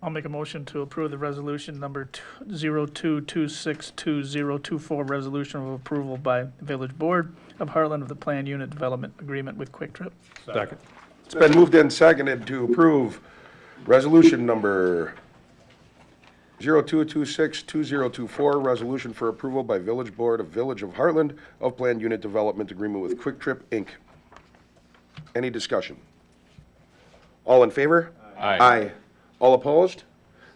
I'll make a motion to approve the resolution number 02262024, resolution of approval by the Village Board of Hartland of the Planned Unit Development Agreement with Quick Trip. Second. It's been moved and seconded to approve resolution number 02262024, resolution for approval by Village Board of Village of Hartland of Planned Unit Development Agreement with Quick Trip, Inc. Any discussion? All in favor? Aye. All opposed?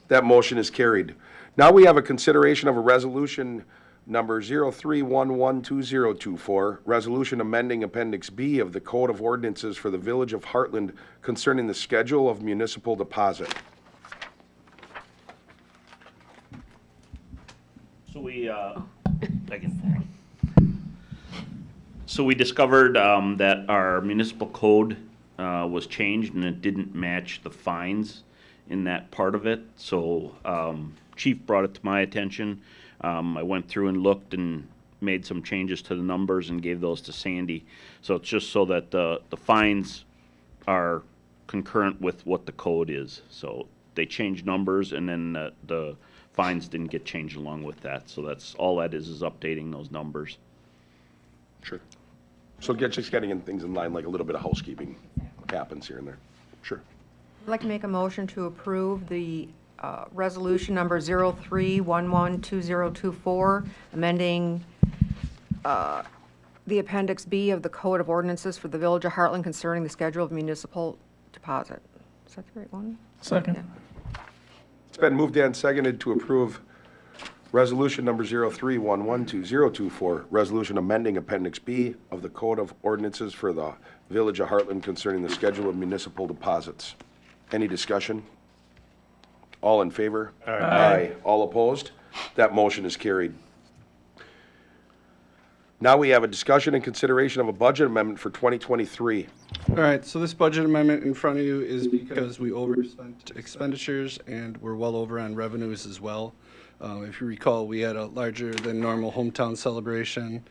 That motion is carried. Now we have a consideration of a resolution number 03112024, resolution amending Appendix B of the Code of Ordinances for the Village of Hartland concerning the schedule of municipal deposit. So we discovered that our municipal code was changed and it didn't match the fines in that part of it. So Chief brought it to my attention. I went through and looked and made some changes to the numbers and gave those to Sandy. So it's just so that the fines are concurrent with what the code is. So they changed numbers and then the fines didn't get changed along with that. So that's all that is updating those numbers. Sure. So just getting in things in line, like a little bit of housekeeping happens here and there. Sure. I'd like to make a motion to approve the resolution number 03112024, amending the Appendix B of the Code of Ordinances for the Village of Hartland concerning the schedule of municipal deposit. Is that the right one? Second. Yeah. It's been moved and seconded to approve resolution number 03112024, resolution amending Appendix B of the Code of Ordinances for the Village of Hartland concerning the schedule of municipal deposits. Any discussion? All in favor? Aye. All opposed? That motion is carried. Now we have a discussion and consideration of a budget amendment for 2023. All right, so this budget amendment in front of you is because we overspent expenditures and we're well over on revenues as well. If you recall, we had a larger than normal hometown celebration.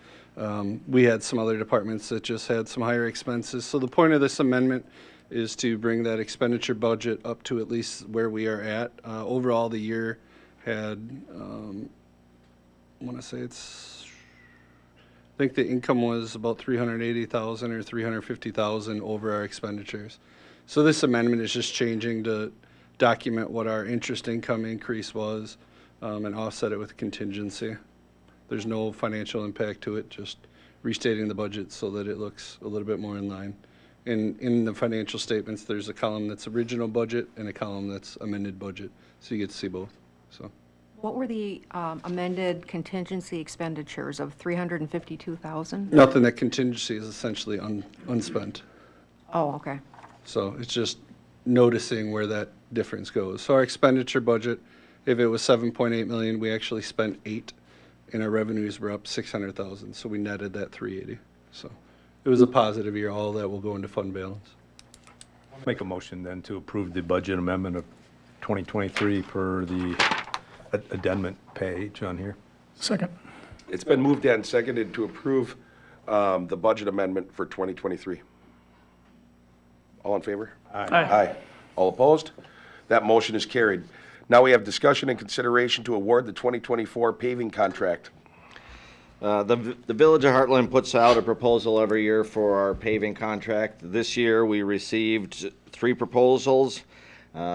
We had some other departments that just had some higher expenses. So the point of this amendment is to bring that expenditure budget up to at least where we are at. Overall, the year had, I want to say I think the income was about 380,000 or 350,000 over our expenditures. So this amendment is just changing to document what our interest income increase was and offset it with contingency. There's no financial impact to it, just restating the budget so that it looks a little bit more in line. In the financial statements, there's a column that's original budget and a column that's amended budget, so you get to see both. So. What were the amended contingency expenditures of 352,000? Nothing. That contingency is essentially unspent. Oh, okay. So it's just noticing where that difference goes. So our expenditure budget, if it was 7.8 million, we actually spent 8, and our revenues were up 600,000. So we netted that 380. So it was a positive year. All that will go into fund balance. Make a motion then to approve the budget amendment of 2023 per the addendum page on here. Second. It's been moved and seconded to approve the budget amendment for 2023. All in favor? Aye. All opposed? That motion is carried. Now we have discussion and consideration to award the 2024 paving contract. The Village of Hartland puts out a proposal every year for our paving contract. This year, we received 3 proposals.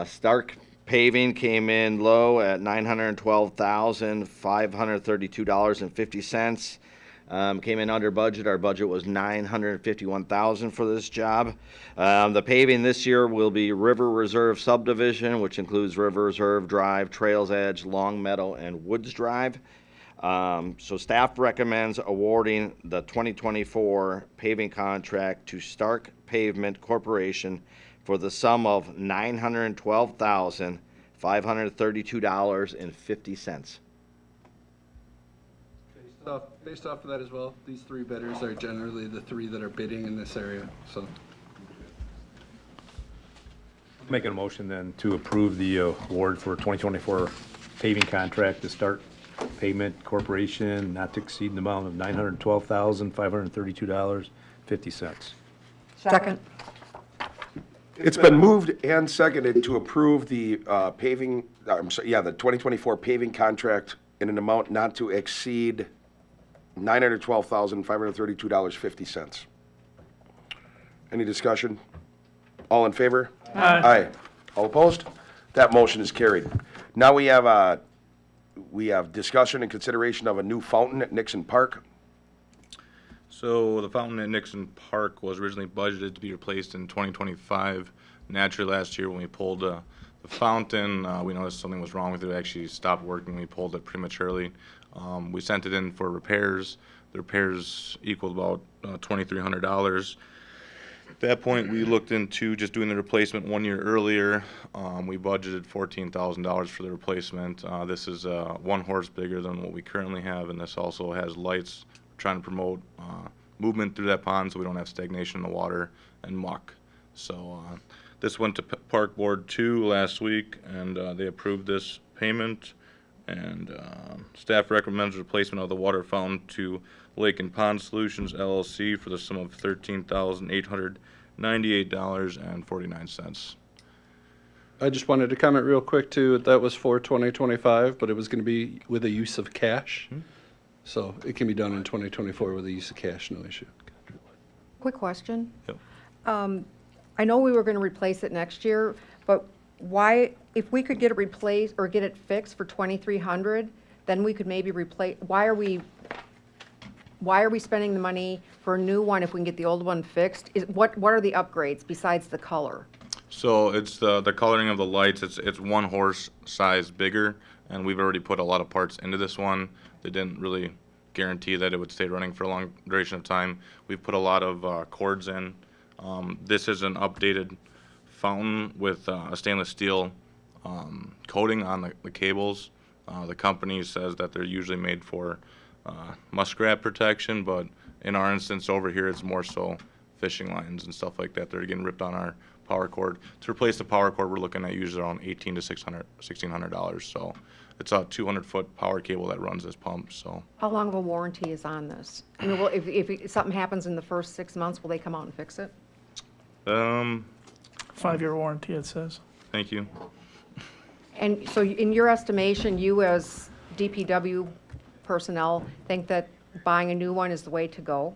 Stark Paving came in low at $912,532.50. Came in under budget. Our budget was $951,000 for this job. The paving this year will be River Reserve subdivision, which includes River Reserve Drive, Trails Edge, Long Meadow, and Woods Drive. So staff recommends awarding the 2024 paving contract to Stark Pavement Corporation for the sum of $912,532.50. Based off of that as well, these 3 bidders are generally the 3 that are bidding in this area. So. Making a motion then to approve the award for 2024 paving contract to Stark payment corporation not to exceed the amount of $912,532.50. Second. It's been moved and seconded to approve the paving, the 2024 paving contract in an amount not to exceed $912,532.50. Any discussion? All in favor? Aye. All opposed? That motion is carried. Now we have discussion and consideration of a new fountain at Nixon Park. So the fountain at Nixon Park was originally budgeted to be replaced in 2025. Naturally, last year when we pulled the fountain, we noticed something was wrong with it. It actually stopped working. We pulled it prematurely. We sent it in for repairs. The repairs equaled about $2,300. At that point, we looked into just doing the replacement 1 year earlier. We budgeted $14,000 for the replacement. This is 1 horse bigger than what we currently have, and this also has lights. We're trying to promote movement through that pond so we don't have stagnation in the water and muck. So this went to Park Board 2 last week, and they approved this payment. And staff recommends replacement of the water fountain to Lake and Pond Solutions LLC for the sum of $13,898.49. I just wanted to comment real quick too, that was for 2025, but it was going to be with a use of cash. So it can be done in 2024 with the use of cash, no issue. Quick question. Yep. I know we were going to replace it next year, but why, if we could get it replaced or get it fixed for $2,300, then we could maybe replace, why are we spending the money for a new one if we can get the old one fixed? What are the upgrades besides the color? So it's the coloring of the lights. It's 1 horse size bigger, and we've already put a lot of parts into this one. They didn't really guarantee that it would stay running for a long duration of time. We've put a lot of cords in. This is an updated fountain with a stainless steel coating on the cables. The company says that they're usually made for muskrat protection, but in our instance over here, it's more so fishing lines and stuff like that. They're getting ripped on our power cord. To replace the power cord, we're looking at usually around $1,800 to $1,600. So it's a 200-foot power cable that runs this pump. So How long of a warranty is on this? I mean, if something happens in the first 6 months, will they come out and fix it? 5-year warranty, it says. Thank you. And so in your estimation, you as DPW personnel think that buying a new one is the way to go?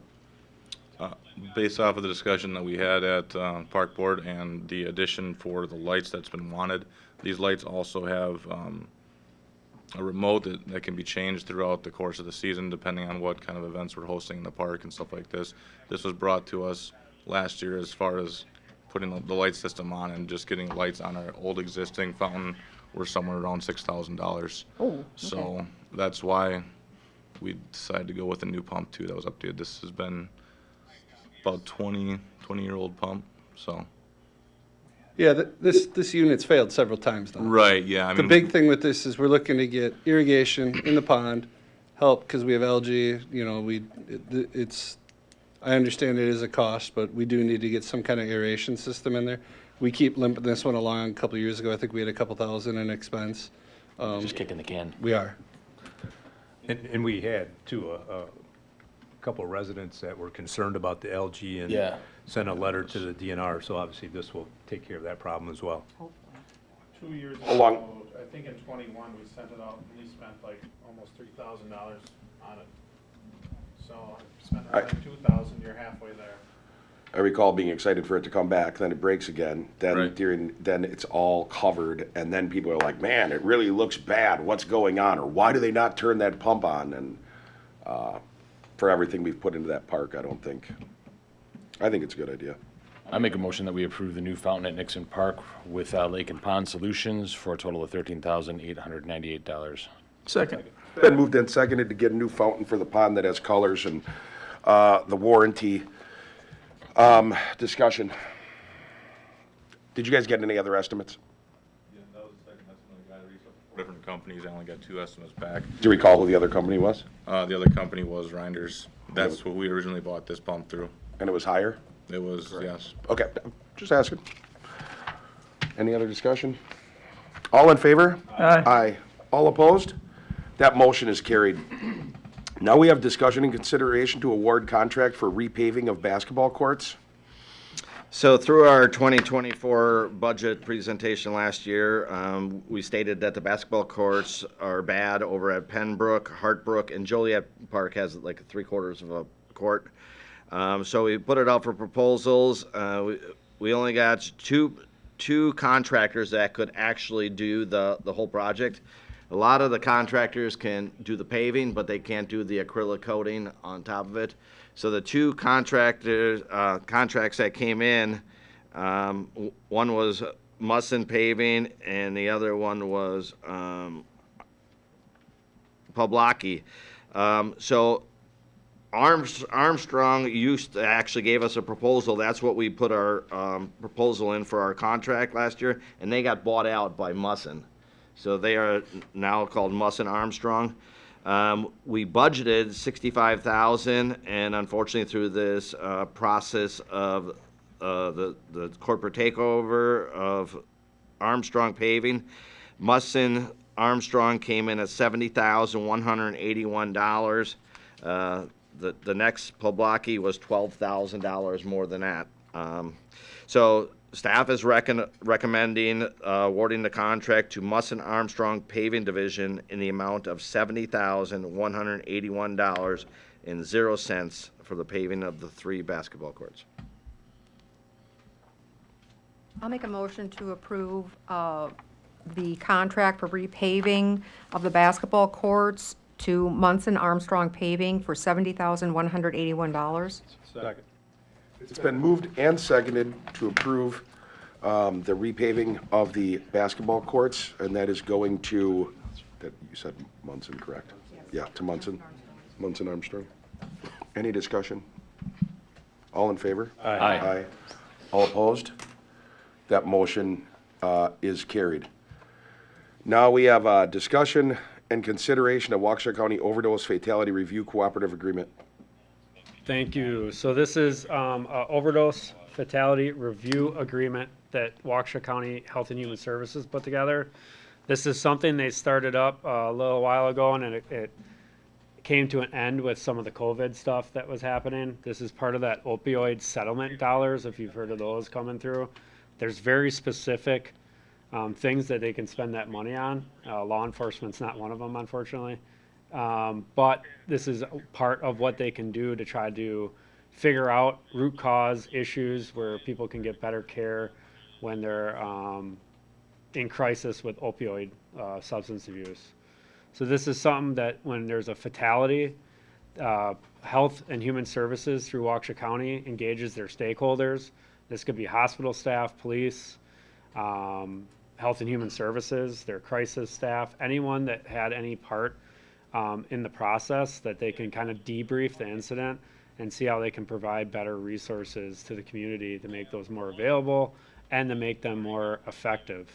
Based off of the discussion that we had at Park Board and the addition for the lights that's been wanted, these lights also have a remote that can be changed throughout the course of the season depending on what kind of events we're hosting in the park and stuff like this. This was brought to us last year as far as putting the light system on, and just getting lights on our old existing fountain were somewhere around $6,000. Oh, okay. So that's why we decided to go with a new pump too that was updated. This has been about 20-year-old pump, so. Yeah, this unit's failed several times now. Right, yeah. The big thing with this is we're looking to get irrigation in the pond, help because we have algae, I understand it is a cost, but we do need to get some kind of aeration system in there. We keep limping this one along. A couple of years ago, I think we had a couple thousand in expense. Just kicking the can. We are. And we had too, a couple of residents that were concerned about the algae and sent a letter to the DNR, so obviously this will take care of that problem as well. 2 years Along- ago, I think in '21, we sent it out and we spent like almost $3,000 on it. So spending like $2,000, you're halfway there. I recall being excited for it to come back, then it breaks again, then it's all covered, and then people are like, man, it really looks bad, what's going on, or why do they not turn that pump on? And for everything we've put into that park, I think it's a good idea. I make a motion that we approve the new fountain at Nixon Park with Lake and Pond Solutions for a total of $13,898. Second. Been moved and seconded to get a new fountain for the pond that has colors and the warranty. Discussion. Did you guys get any other estimates? Yeah, that was the second estimate I got. I reached out to 4 different companies. I only got 2 estimates back. Do you recall who the other company was? The other company was Reinders. That's what we originally bought this pump through. And it was higher? It was, yes. Okay, just asking. Any other discussion? All in favor? Aye. Aye. All opposed? That motion is carried. Now we have discussion and consideration to award contract for repaving of basketball courts. So through our 2024 budget presentation last year, we stated that the basketball courts are bad over at Pembroke, Hartbrook, and Joliet Park has like 3/4 of a court. So we put it out for proposals. We only got two contractors that could actually do the whole project. A lot of the contractors can do the paving, but they can't do the acrylic coating on top of it. So the two contracts that came in, one was Musson Paving and the other one was Poblocki. So Armstrong actually gave us a proposal. That's what we put our proposal in for our contract last year, and they got bought out by Musson. So they are now called Musson Armstrong. We budgeted $65,000, and unfortunately, through this process of the corporate takeover of Armstrong Paving, Musson Armstrong came in at $70,181. The next Poblocki was $12,000 more than that. So staff is recommending awarding the contract to Musson Armstrong Paving Division in the amount of $70,181.00 for the paving of the 3 basketball courts. I'll make a motion to approve the contract for repaving of the basketball courts to Munson Armstrong Paving for $70,181. Second. It's been moved and seconded to approve the repaving of the basketball courts, and that is going to, that you said Munson, correct? Yeah, to Munson Armstrong. Any discussion? All in favor? Aye. All opposed? That motion is carried. Now we have discussion and consideration of Waukesha County Overdose Fatality Review Cooperative Agreement. Thank you. So this is a overdose fatality review agreement that Waukesha County Health and Human Services put together. This is something they started up a little while ago, and it came to an end with some of the COVID stuff that was happening. This is part of that opioid settlement dollars, if you've heard of those coming through. There's very specific things that they can spend that money on. Law enforcement's not one of them, unfortunately. But this is part of what they can do to try to figure out root cause issues where people can get better care when they're in crisis with opioid substance abuse. So this is something that when there's a fatality, Health and Human Services through Waukesha County engages their stakeholders. This could be hospital staff, police, Health and Human Services, their crisis staff, anyone that had any part in the process, that they can kind of debrief the incident and see how they can provide better resources to the community to make those more available and to make them more effective.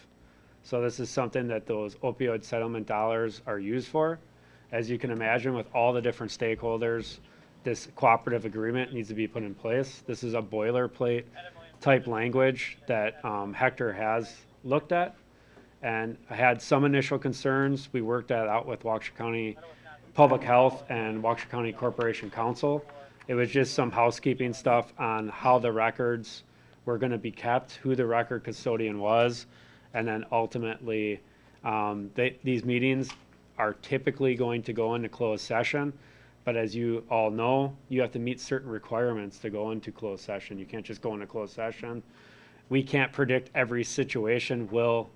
So this is something that those opioid settlement dollars are used for. As you can imagine, with all the different stakeholders, this cooperative agreement needs to be put in place. This is a boilerplate type language that Hector has looked at and had some initial concerns. We worked that out with Waukesha County Public Health and Waukesha County Corporation Council. It was just some housekeeping stuff on how the records were going to be kept, who the record custodian was, and then ultimately these meetings are typically going to go into closed session. But as you all know, you have to meet certain requirements to go into closed session. You can't just go into closed session. We can't predict every situation will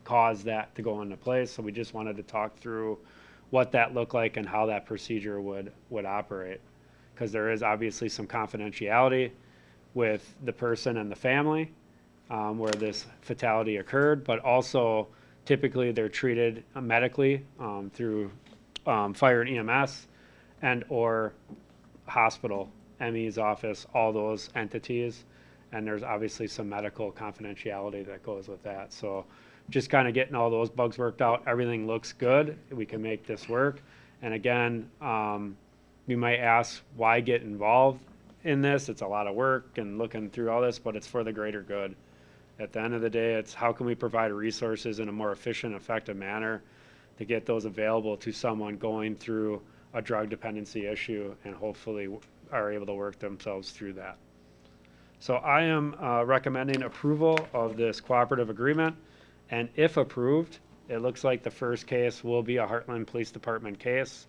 cause that to go into place. So we just wanted to talk through what that looked like and how that procedure would operate. Because there is obviously some confidentiality with the person and the family where this fatality occurred, but also typically they're treated medically through fire and EMS and or hospital, ME's office, all those entities. And there's obviously some medical confidentiality that goes with that. So just kind of getting all those bugs worked out. Everything looks good. We can make this work. And again, you might ask, why get involved in this? It's a lot of work and looking through all this, but it's for the greater good. At the end of the day, it's how can we provide resources in a more efficient, effective manner to get those available to someone going through a drug dependency issue and hopefully are able to work themselves through that. So I am recommending approval of this cooperative agreement, and if approved, it looks like the first case will be a Hartland Police Department case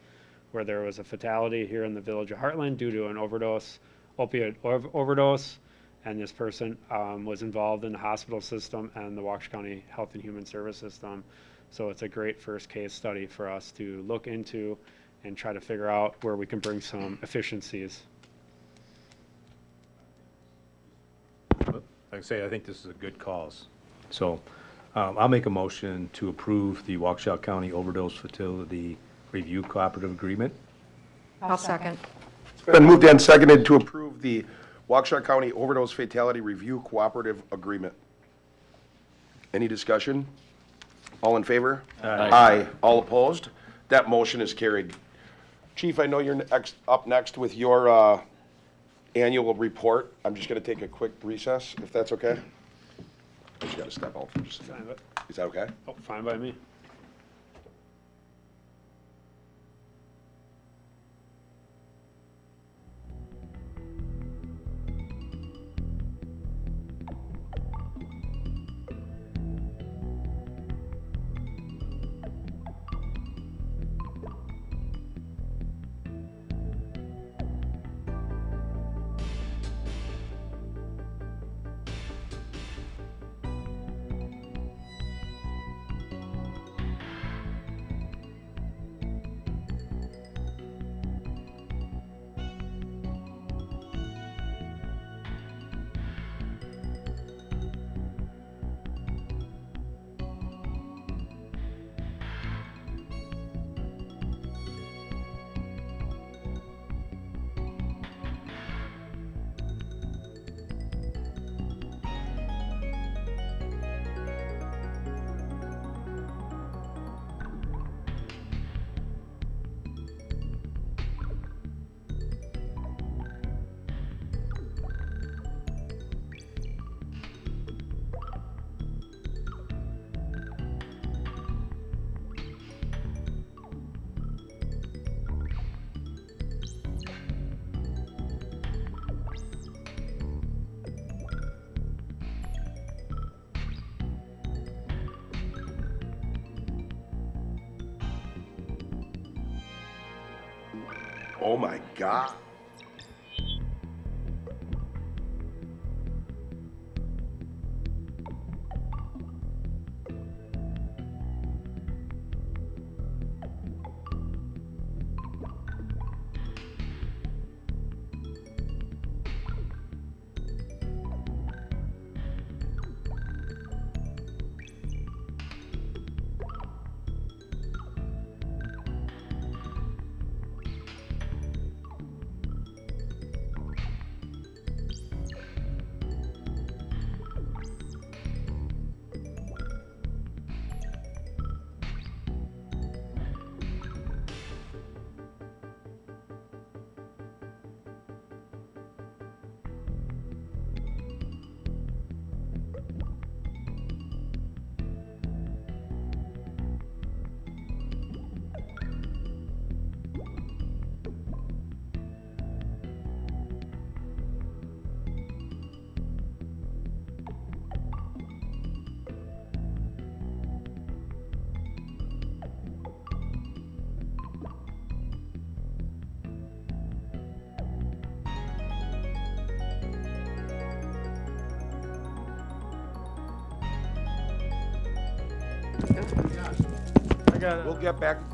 where there was a fatality here in the village of Hartland due to an opioid overdose, and this person was involved in the hospital system and the Waukesha County Health and Human Service System. So it's a great first case study for us to look into and try to figure out where we can bring some efficiencies. Like I say, I think this is a good cause. So I'll make a motion to approve the Waukesha County Overdose Facility Review Cooperative Agreement. I'll second. It's been moved and seconded to approve the Waukesha County Overdose Fatality Review Cooperative Agreement. Any discussion? All in favor? Aye. All opposed? That motion is carried. Chief, I know you're up next with your annual report. I'm just going to take a quick recess, if that's okay. I just got to step out for just a minute. Is that okay? Oh, fine by me. Oh my God.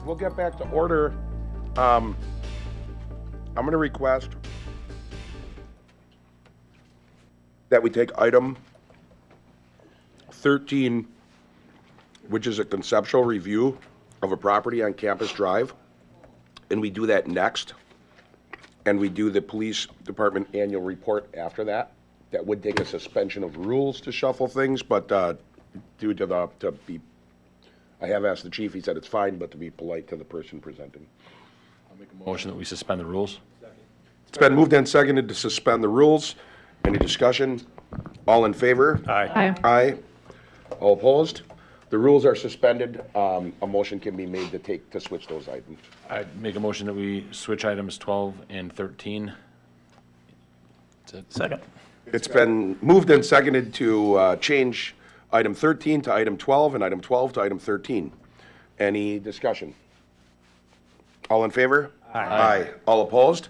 We'll get back to order. I'm going to request that we take item 13, which is a conceptual review of a property on Campus Drive, and we do that next, and we do the police department annual report after that. That would take a suspension of rules to shuffle things, but due to I have asked the chief, he said it's fine, but to be polite to the person presenting. I'll make a motion that we suspend the rules. It's been moved and seconded to suspend the rules. Any discussion? All in favor? Aye. Aye. All opposed? The rules are suspended. A motion can be made to switch those items. I'd make a motion that we switch items 12 and 13. That's it. Second. It's been moved and seconded to change item 13 to item 12 and item 12 to item 13. Any discussion? All in favor? Aye. All opposed?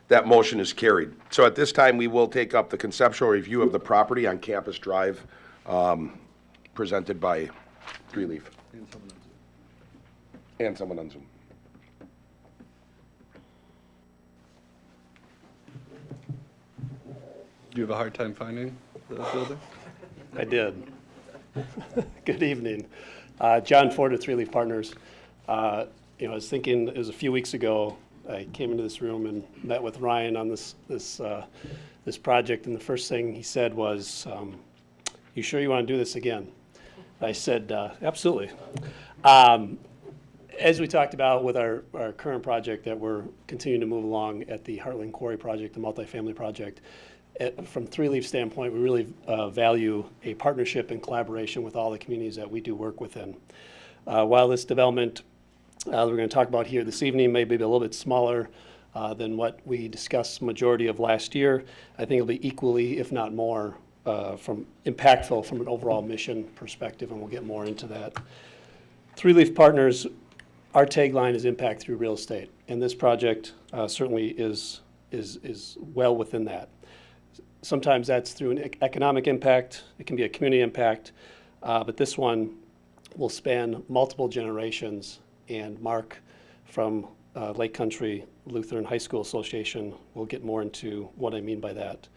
That motion is carried. So at this time, we will take up the conceptual review of the property on Campus Drive, presented by Three Leaf. And someone on Zoom. Do you have a hard time finding the building? I did. Good evening. John Ford of Three Leaf Partners. I was thinking, it was a few weeks ago, I came into this room and met with Ryan on this project, and the first thing he said was, "You sure you want to do this again?" I said, "Absolutely." As we talked about with our current project that we're continuing to move along at the Hartland Quarry project, the multifamily project, from Three Leaf standpoint, we really value a partnership and collaboration with all the communities that we do work within. While this development we're going to talk about here this evening may be a little bit smaller than what we discussed majority of last year, I think it'll be equally, if not more, impactful from an overall mission perspective, and we'll get more into that. Three Leaf Partners, our tagline is impact through real estate, and this project certainly is well within that. Sometimes that's through an economic impact, it can be a community impact, but this one will span multiple generations, and Mark from Lake Country Lutheran High School Association will get more into what I mean by that.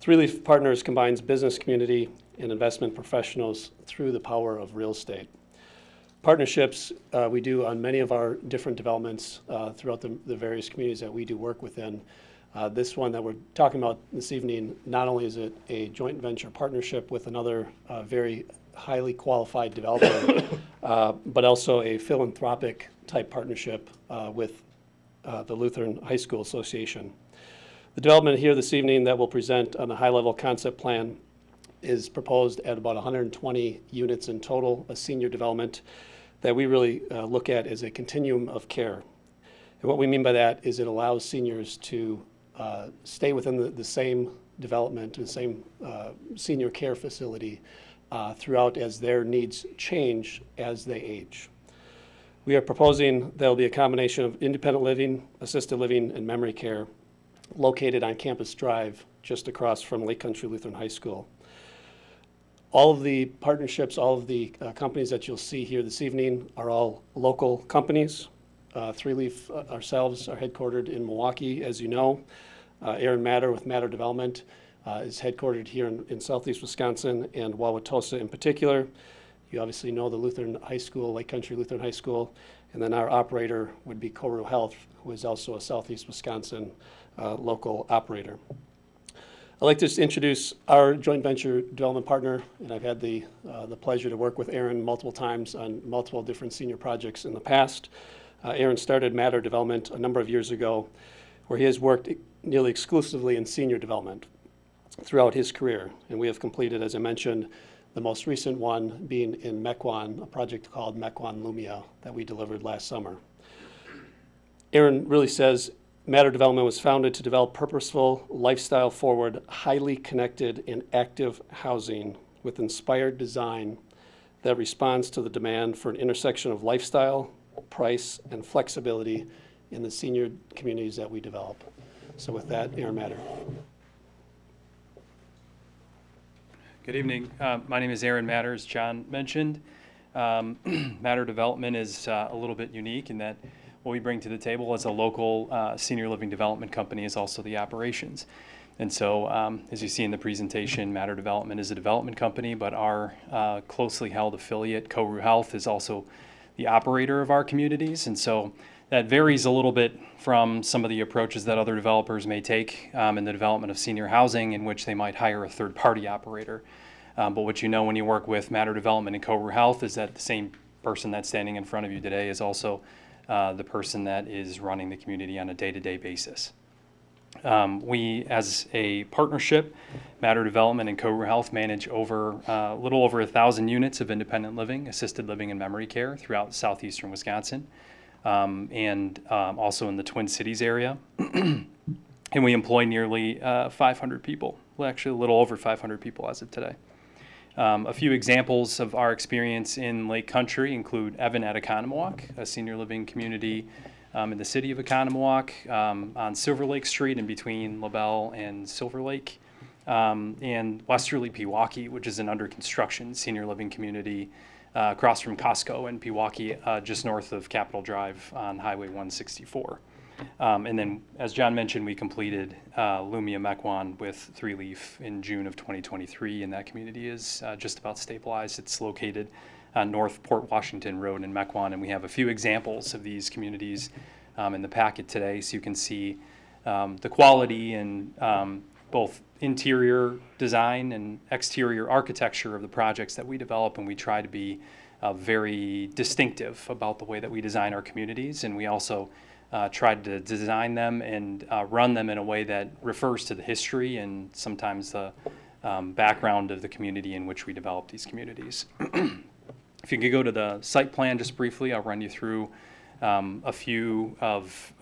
Three Leaf Partners combines business community and investment professionals through the power of real estate. Partnerships we do on many of our different developments throughout the various communities that we do work within. This one that we're talking about this evening, not only is it a joint venture partnership with another very highly qualified developer, but also a philanthropic type partnership with the Lutheran High School Association. The development here this evening that we'll present on a high-level concept plan is proposed at about 120 units in total, a senior development that we really look at as a continuum of care. And what we mean by that is it allows seniors to stay within the same development, the same senior care facility throughout as their needs change as they age. We are proposing there'll be a combination of independent living, assisted living, and memory care located on Campus Drive just across from Lake Country Lutheran High School. All of the partnerships, all of the companies that you'll see here this evening are all local companies. Three Leaf ourselves are headquartered in Milwaukee, as you know. Aaron Matter with Matter Development is headquartered here in southeast Wisconsin, and Wauwatosa in particular. You obviously know the Lutheran High School, Lake Country Lutheran High School, and then our operator would be Koru Health, who is also a southeast Wisconsin local operator. I'd like to just introduce our joint venture development partner, and I've had the pleasure to work with Aaron multiple times on multiple different senior projects in the past. Aaron started Matter Development a number of years ago, where he has worked nearly exclusively in senior development throughout his career. And we have completed, as I mentioned, the most recent one being in Mequon, a project called Mequon Lumia that we delivered last summer. Aaron really says Matter Development was founded to develop purposeful, lifestyle-forward, highly connected, and active housing with inspired design that responds to the demand for an intersection of lifestyle, price, and flexibility in the senior communities that we develop. So with that, Aaron Matter. Good evening. My name is Aaron Matter, as John mentioned. Matter Development is a little bit unique in that what we bring to the table as a local senior living development company is also the operations. And so, as you see in the presentation, Matter Development is a development company, but our closely held affiliate, Koru Health, is also the operator of our communities. And so that varies a little bit from some of the approaches that other developers may take in the development of senior housing, in which they might hire a third-party operator. But what you know when you work with Matter Development and Koru Health is that the same person that's standing in front of you today is also the person that is running the community on a day-to-day basis. We, as a partnership, Matter Development and Cobra Health, manage over a little over 1,000 units of independent living, assisted living, and memory care throughout southeastern Wisconsin, and also in the Twin Cities area. And we employ nearly 500 people, well, actually a little over 500 people as of today. A few examples of our experience in Lake Country include Evan at Oconomowoc, a senior living community in the city of Oconomowoc, on Silver Lake Street in between LaBelle and Silver Lake, and Westerly Pewaukee, which is an under construction senior living community across from Costco in Pewaukee, just north of Capitol Drive on Highway 164. And then, as John mentioned, we completed Lumia Mequon with Three Leaf in June of 2023, and that community is just about stabilized. It's located on North Port Washington Road in Mequon, and we have a few examples of these communities in the packet today, so you can see the quality and both interior design and exterior architecture of the projects that we develop, and we try to be very distinctive about the way that we design our communities, and we also tried to design them and run them in a way that refers to the history and sometimes the background of the community in which we develop these communities. If you could go to the site plan just briefly, I'll run you through a few of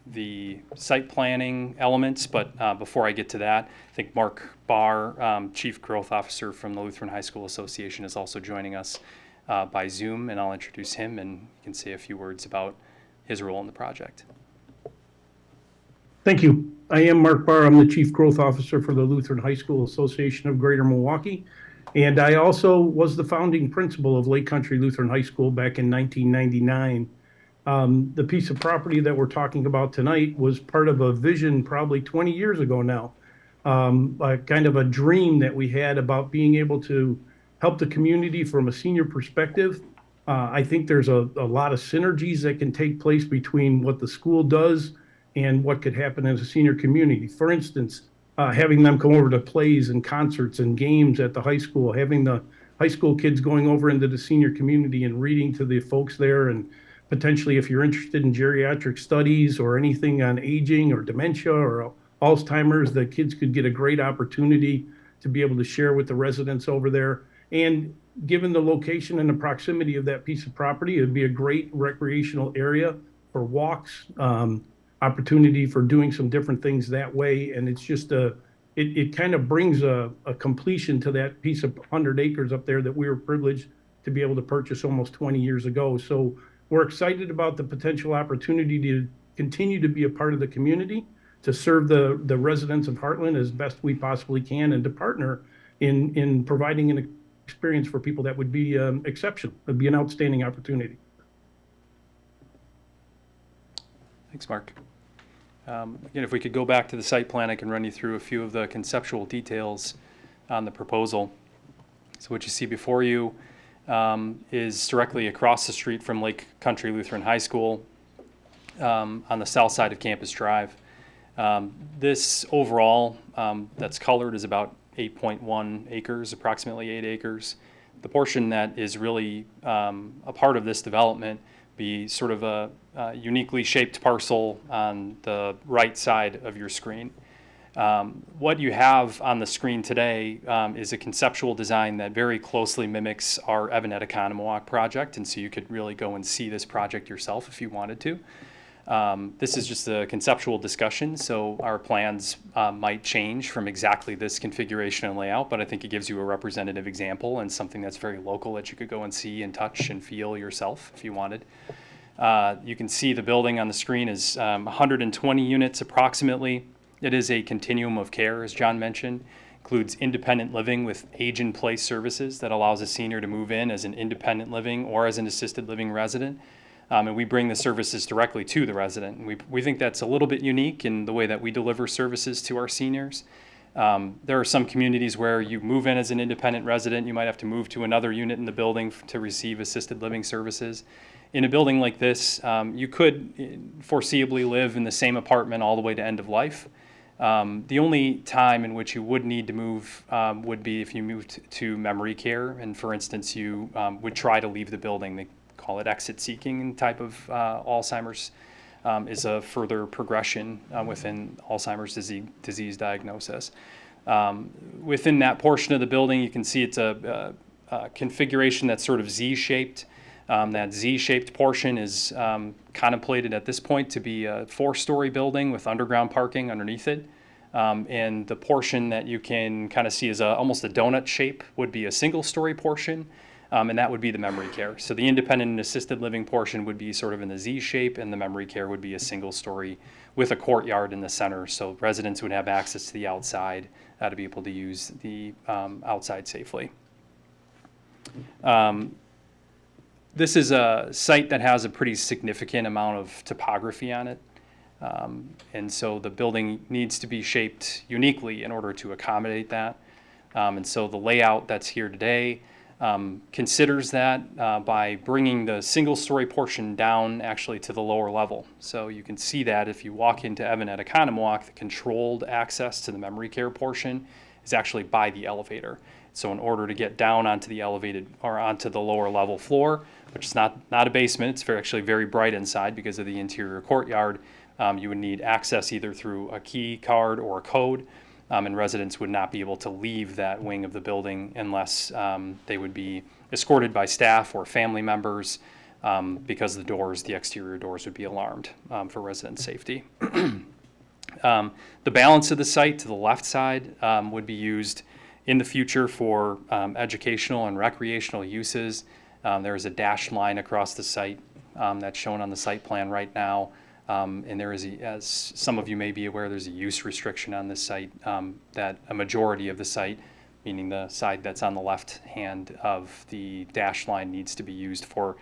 the site planning elements, but before I get to that, I think Mark Barr, Chief Growth Officer from the Lutheran High School Association, is also joining us by Zoom, and I'll introduce him and he can say a few words about his role in the project. Thank you. I am Mark Barr. I'm the Chief Growth Officer for the Lutheran High School Association of Greater Milwaukee. And I also was the founding principal of Lake Country Lutheran High School back in 1999. The piece of property that we're talking about tonight was part of a vision probably 20 years ago now. Kind of a dream that we had about being able to help the community from a senior perspective. I think there's a lot of synergies that can take place between what the school does and what could happen as a senior community. For instance, having them come over to plays and concerts and games at the high school, having the high school kids going over into the senior community and reading to the folks there, and potentially if you're interested in geriatric studies or anything on aging or dementia or Alzheimer's, the kids could get a great opportunity to be able to share with the residents over there. And given the location and the proximity of that piece of property, it'd be a great recreational area for walks, opportunity for doing some different things that way. And it's just it kind of brings a completion to that piece of 100 acres up there that we were privileged to be able to purchase almost 20 years ago. So we're excited about the potential opportunity to continue to be a part of the community, to serve the residents of Hartland as best we possibly can, and to partner in providing an experience for people that would be exceptional. It would be an outstanding opportunity. Thanks, Mark. Again, if we could go back to the site plan, I can run you through a few of the conceptual details on the proposal. So what you see before you is directly across the street from Lake Country Lutheran High School on the south side of Campus Drive. This overall that's colored is about 8.1 acres, approximately 8 acres. The portion that is really a part of this development be sort of a uniquely shaped parcel on the right side of your screen. What you have on the screen today is a conceptual design that very closely mimics our Evan at Oconomowoc project, and so you could really go and see this project yourself if you wanted to. This is just a conceptual discussion, so our plans might change from exactly this configuration and layout, but I think it gives you a representative example and something that's very local that you could go and see and touch and feel yourself if you wanted. You can see the building on the screen is 120 units approximately. It is a continuum of care, as John mentioned. Includes independent living with age-in-place services that allows a senior to move in as an independent living or as an assisted living resident. And we bring the services directly to the resident. And we think that's a little bit unique in the way that we deliver services to our seniors. There are some communities where you move in as an independent resident, you might have to move to another unit in the building to receive assisted living services. In a building like this, you could foreseeably live in the same apartment all the way to end of life. The only time in which you would need to move would be if you moved to memory care, and for instance, you would try to leave the building. They call it exit seeking type of Alzheimer's is a further progression within Alzheimer's disease diagnosis. Within that portion of the building, you can see it's a configuration that's sort of Z-shaped. That Z-shaped portion is contemplated at this point to be a 4-story building with underground parking underneath it. And the portion that you can kind of see as almost a donut shape would be a single-story portion, and that would be the memory care. So the independent and assisted living portion would be sort of in the Z shape, and the memory care would be a single-story with a courtyard in the center, so residents would have access to the outside to be able to use the outside safely. This is a site that has a pretty significant amount of topography on it. And so the building needs to be shaped uniquely in order to accommodate that. And so the layout that's here today considers that by bringing the single-story portion down actually to the lower level. So you can see that if you walk into Evan at Oconomowoc, the controlled access to the memory care portion is actually by the elevator. So in order to get down onto the elevated or onto the lower level floor, which is not a basement, it's actually very bright inside because of the interior courtyard, you would need access either through a key card or a code, and residents would not be able to leave that wing of the building unless they would be escorted by staff or family members because the exterior doors would be alarmed for resident safety. The balance of the site to the left side would be used in the future for educational and recreational uses. There is a dashed line across the site that's shown on the site plan right now. And there is, as some of you may be aware, there's a use restriction on this site that a majority of the site, meaning the side that's on the left hand of the dashed line, needs to be used for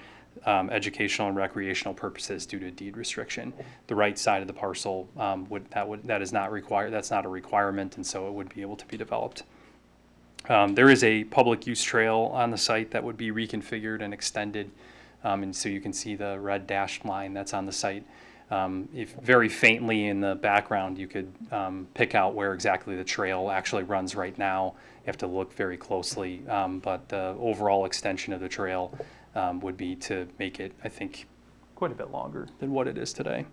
educational and recreational purposes due to deed restriction. The right side of the parcel that is not required. That's not a requirement, and so it would be able to be developed. There is a public use trail on the site that would be reconfigured and extended, and so you can see the red dashed line that's on the site. If very faintly in the background, you could pick out where exactly the trail actually runs right now. You have to look very closely, but the overall extension of the trail would be to make it, I think, quite a bit longer than what it is today.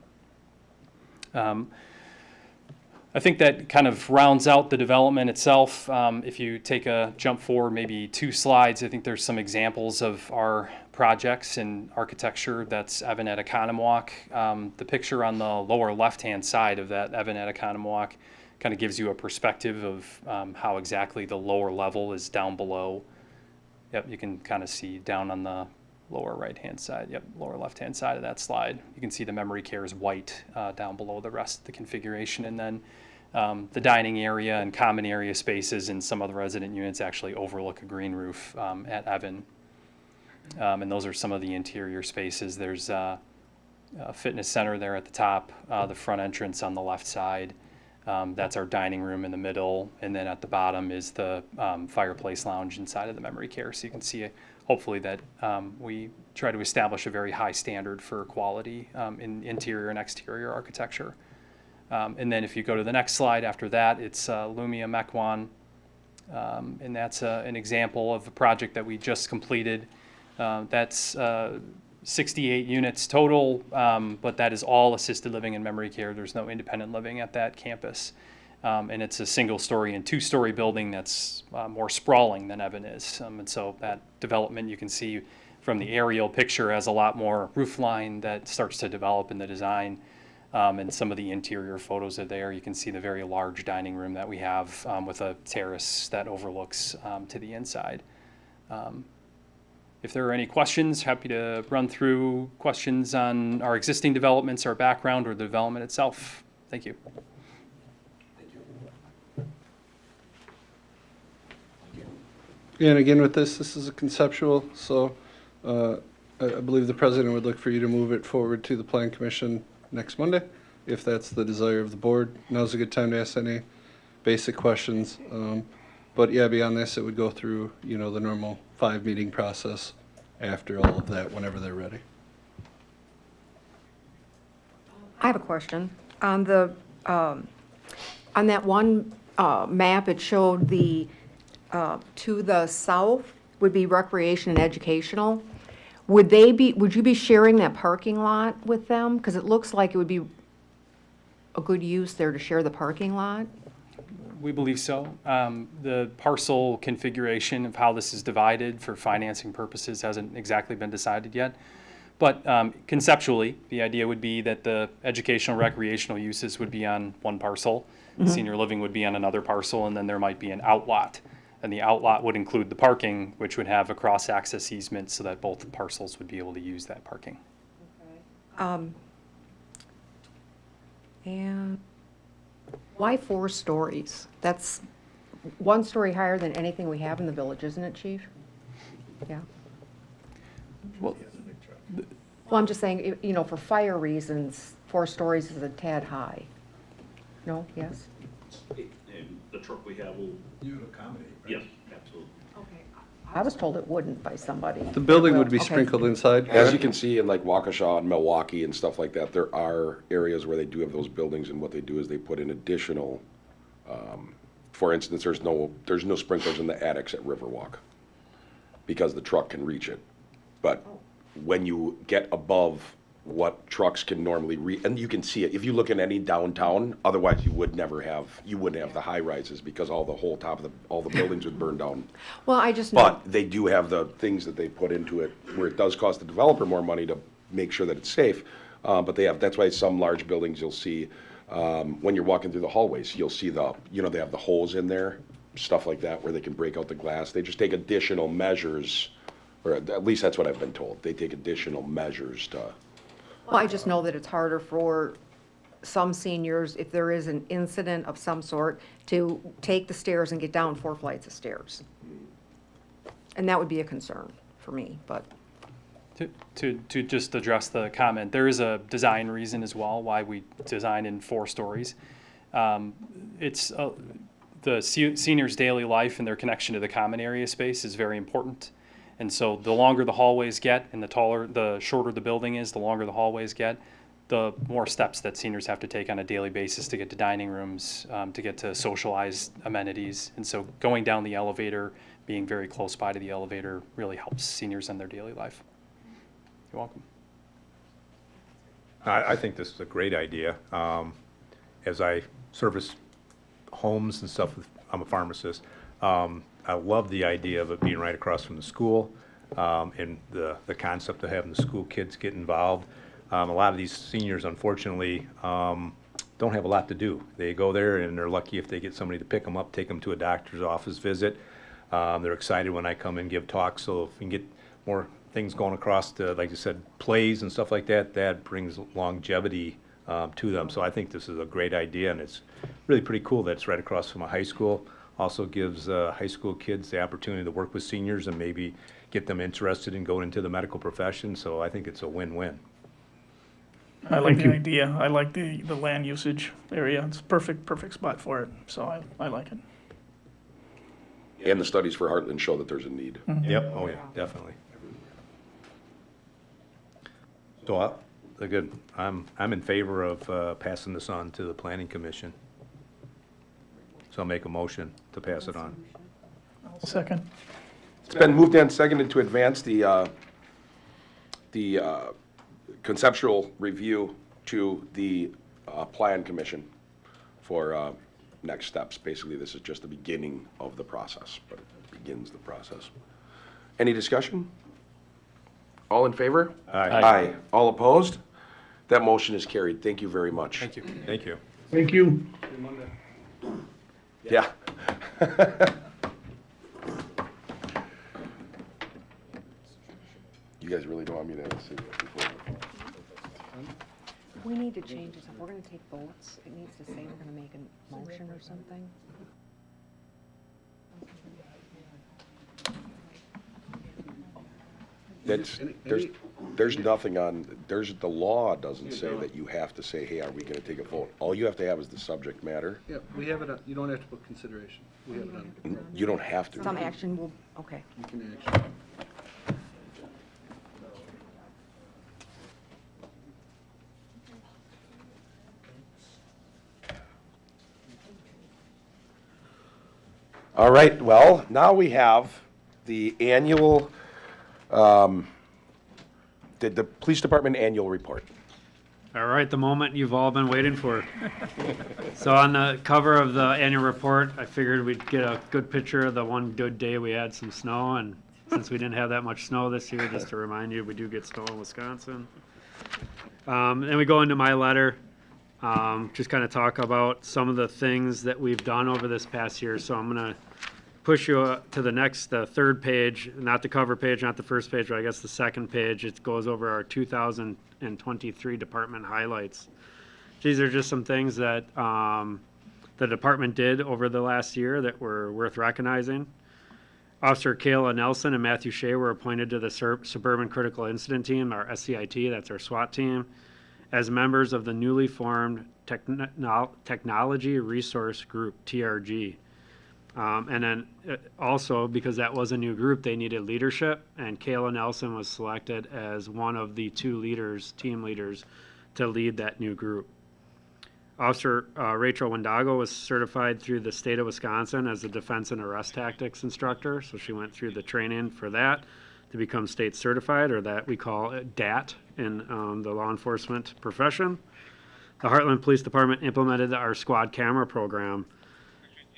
I think that kind of rounds out the development itself. If you take a jump forward maybe 2 slides, I think there's some examples of our projects and architecture that's Evan at Oconomowoc. The picture on the lower left-hand side of that Evan at Oconomowoc kind of gives you a perspective of how exactly the lower level is down below. Yep, you can kind of see down on the lower right-hand side, yep, lower left-hand side of that slide. You can see the memory care is white down below the rest of the configuration, and then the dining area and common area spaces in some of the resident units actually overlook a green roof at Evan. And those are some of the interior spaces. There's a fitness center there at the top, the front entrance on the left side. That's our dining room in the middle, and then at the bottom is the fireplace lounge inside of the memory care. So you can see hopefully that we try to establish a very high standard for quality in interior and exterior architecture. And then if you go to the next slide after that, it's Lumia Mequon, and that's an example of a project that we just completed. That's 68 units total, but that is all assisted living and memory care. There's no independent living at that campus. And it's a single-story and 2-story building that's more sprawling than Evan is. And so that development, you can see from the aerial picture, has a lot more roof line that starts to develop in the design. And some of the interior photos are there. You can see the very large dining room that we have with a terrace that overlooks to the inside. If there are any questions, happy to run through questions on our existing developments, our background, or the development itself. Thank you. And again, with this is a conceptual, so I believe the president would look for you to move it forward to the Plan Commission next Monday, if that's the desire of the board. Now's a good time to ask any basic questions. But yeah, beyond this, it would go through, the normal 5-meeting process after all of that, whenever they're ready. I have a question. On the on that one map, it showed the to the south would be recreation and educational. would you be sharing that parking lot with them? Because it looks like it would be a good use there to share the parking lot. We believe so. The parcel configuration of how this is divided for financing purposes hasn't exactly been decided yet. But conceptually, the idea would be that the educational recreational uses would be on one parcel, senior living would be on another parcel, and then there might be an outlot. And the outlot would include the parking, which would have a cross-access easement so that both parcels would be able to use that parking. And why 4 stories? That's 1 story higher than anything we have in the village, isn't it, Chief? Yeah. Well, I'm just saying, you know, for fire reasons, 4 stories is a tad high. No? Yes? And the truck we have will. You would accommodate, right? Yes, absolutely. I was told it wouldn't by somebody. The building would be Okay. sprinkled inside. As you can see in like Waukesha and Milwaukee and stuff like that, there are areas where they do have those buildings, and what they do is they put in additional, for instance, there's no sprinklers in the attics at Riverwalk because the truck can reach it. But when you get above what trucks can normally and you can see it, if you look in any downtown, otherwise you wouldn't have the high rises because all the buildings would burn down. Well, I just know. But they do have the things that they put into it where it does cost the developer more money to make sure that it's safe. But that's why some large buildings you'll see, when you're walking through the hallways, you'll see they have the holes in there, stuff like that, where they can break out the glass. They just take additional measures, or at least that's what I've been told. They take additional measures to. Well, I just know that it's harder for some seniors, if there is an incident of some sort, to take the stairs and get down 4 flights of stairs. And that would be a concern for me, but. To just address the comment, there is a design reason as well why we design in 4 stories. It's the seniors' daily life and their connection to the common area space is very important. And so the longer the hallways get and the shorter the building is, the longer the hallways get, the more steps that seniors have to take on a daily basis to get to dining rooms, to get to socialized amenities. And so going down the elevator, being very close by to the elevator really helps seniors in their daily life. You're welcome. I think this is a great idea. As I service homes and stuff, I'm a pharmacist. I love the idea of it being right across from the school, and the concept of having the school kids get involved. A lot of these seniors, unfortunately, don't have a lot to do. They go there and they're lucky if they get somebody to pick them up, take them to a doctor's office visit. They're excited when I come and give talks, so if we can get more things going across to, like you said, plays and stuff like that, that brings longevity to them. So I think this is a great idea, and it's really pretty cool that it's right across from a high school. Also gives high school kids the opportunity to work with seniors and maybe get them interested in going into the medical profession. So I think it's a win-win. I like the idea. I like the land usage area. It's perfect spot for it. So I like it. And the studies for Hartland show that there's a need. Mhm. Yep, oh yeah, definitely. So, good. I'm in favor of passing this on to the Planning Commission. So I'll make a motion to pass it on. Second. It's been moved and seconded to advance the conceptual review to the Plan Commission for next steps. Basically, this is just the beginning of the process, but it begins the process. Any discussion? All in favor? Aye. Aye. All opposed? That motion is carried. Thank you very much. Thank you. Thank you. Thank you. Yeah. You guys really don't want me to say that before? We need to change this. If we're going to take votes, it needs to say we're going to make a motion or something. There's nothing on, the law doesn't say that you have to say, hey, are we gonna take a vote? All you have to have is the subject matter. Yeah, we have it on, you don't have to put consideration. We have it on. You don't have to. Some action will, okay. You can action. All right, well, now we have the annual the police department annual report. All right, the moment you've all been waiting for. So on the cover of the annual report, I figured we'd get a good picture of the one good day we had some snow, and since we didn't have that much snow this year, just to remind you, we do get snow in Wisconsin. Then we go into my letter, just kind of talk about some of the things that we've done over this past year. So I'm gonna push you to the next, the third page, not the cover page, not the first page, but I guess the second page. It goes over our 2023 department highlights. These are just some things that the department did over the last year that were worth recognizing. Officer Kayla Nelson and Matthew Shea were appointed to the Suburban Critical Incident Team, our SCIT, that's our SWAT team, as members of the newly formed Technology Resource Group, TRG. And then also, because that was a new group, they needed leadership, and Kayla Nelson was selected as one of the 2 leaders, team leaders, to lead that new group. Officer Rachel Wendago was certified through the state of Wisconsin as a defense and arrest tactics instructor, so she went through the training for that to become state certified, or that we call it DAT in the law enforcement profession. The Hartland Police Department implemented our squad camera program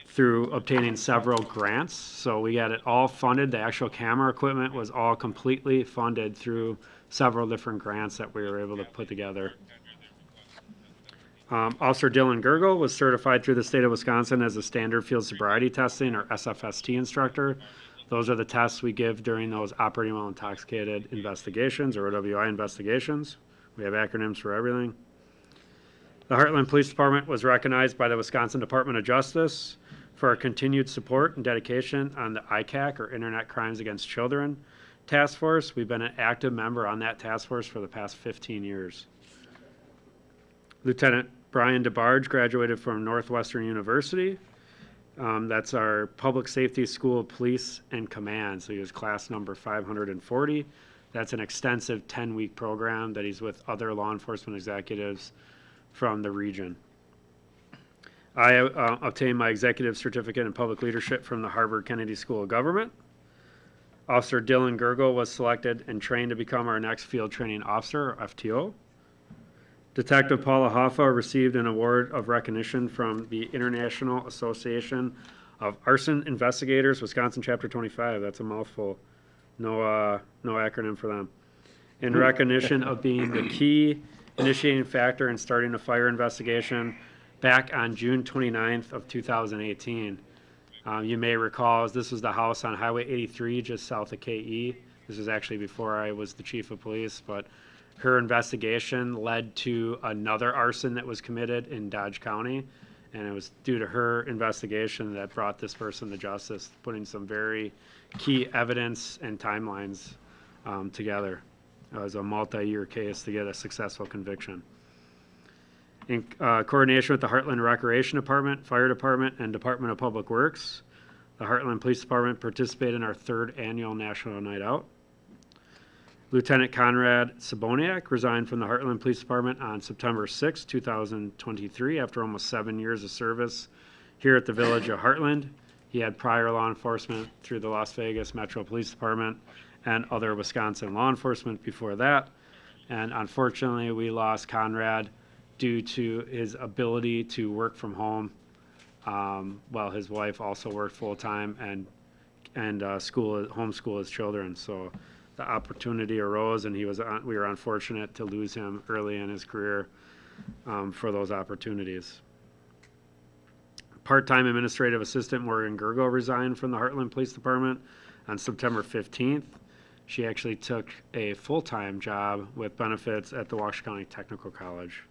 through obtaining several grants. So we got it all funded. The actual camera equipment was all completely funded through several different grants that we were able to put together. Officer Dylan Gergel was certified through the state of Wisconsin as a standard field sobriety testing, or SFST instructor. Those are the tests we give during those operating while intoxicated investigations, or OWI investigations. We have acronyms for everything. The Hartland Police Department was recognized by the Wisconsin Department of Justice for our continued support and dedication on the ICAC, or Internet Crimes Against Children task force. We've been an active member on that task force for the past 15 years. Lieutenant Brian DeBarge graduated from Northwestern University. That's our Public Safety School of Police and Command. So he was class number 540. That's an extensive 10-week program that he's with other law enforcement executives from the region. I obtained my executive certificate in public leadership from the Harvard Kennedy School of Government. Officer Dylan Gergel was selected and trained to become our next field training officer, or FTO. Detective Paula Hoffa received an award of recognition from the International Association of Arson Investigators, Wisconsin Chapter 25. That's a mouthful. No acronym for them. In recognition of being the key initiating factor in starting a fire investigation back on June 29th of 2018. You may recall, this was the house on Highway 83 just south of KE. This was actually before I was the chief of police, but her investigation led to another arson that was committed in Dodge County, and it was due to her investigation that brought this person to justice, putting some very key evidence and timelines together. It was a multi-year case to get a successful conviction. In coordination with the Hartland Recreation Department, Fire Department, and Department of Public Works, the Hartland Police Department participated in our 3rd annual National Night Out. Lieutenant Conrad Saboniak resigned from the Hartland Police Department on September 6, 2023, after almost 7 years of service here at the village of Hartland. He had prior law enforcement through the Las Vegas Metro Police Department and other Wisconsin law enforcement before that. And unfortunately, we lost Conrad due to his ability to work from home while his wife also worked full-time and homeschool his children. So the opportunity arose, and we were unfortunate to lose him early in his career for those opportunities. Part-time administrative assistant Morgan Gergel resigned from the Hartland Police Department on September 15th. She actually took a full-time job with benefits at the Waukesha County Technical College.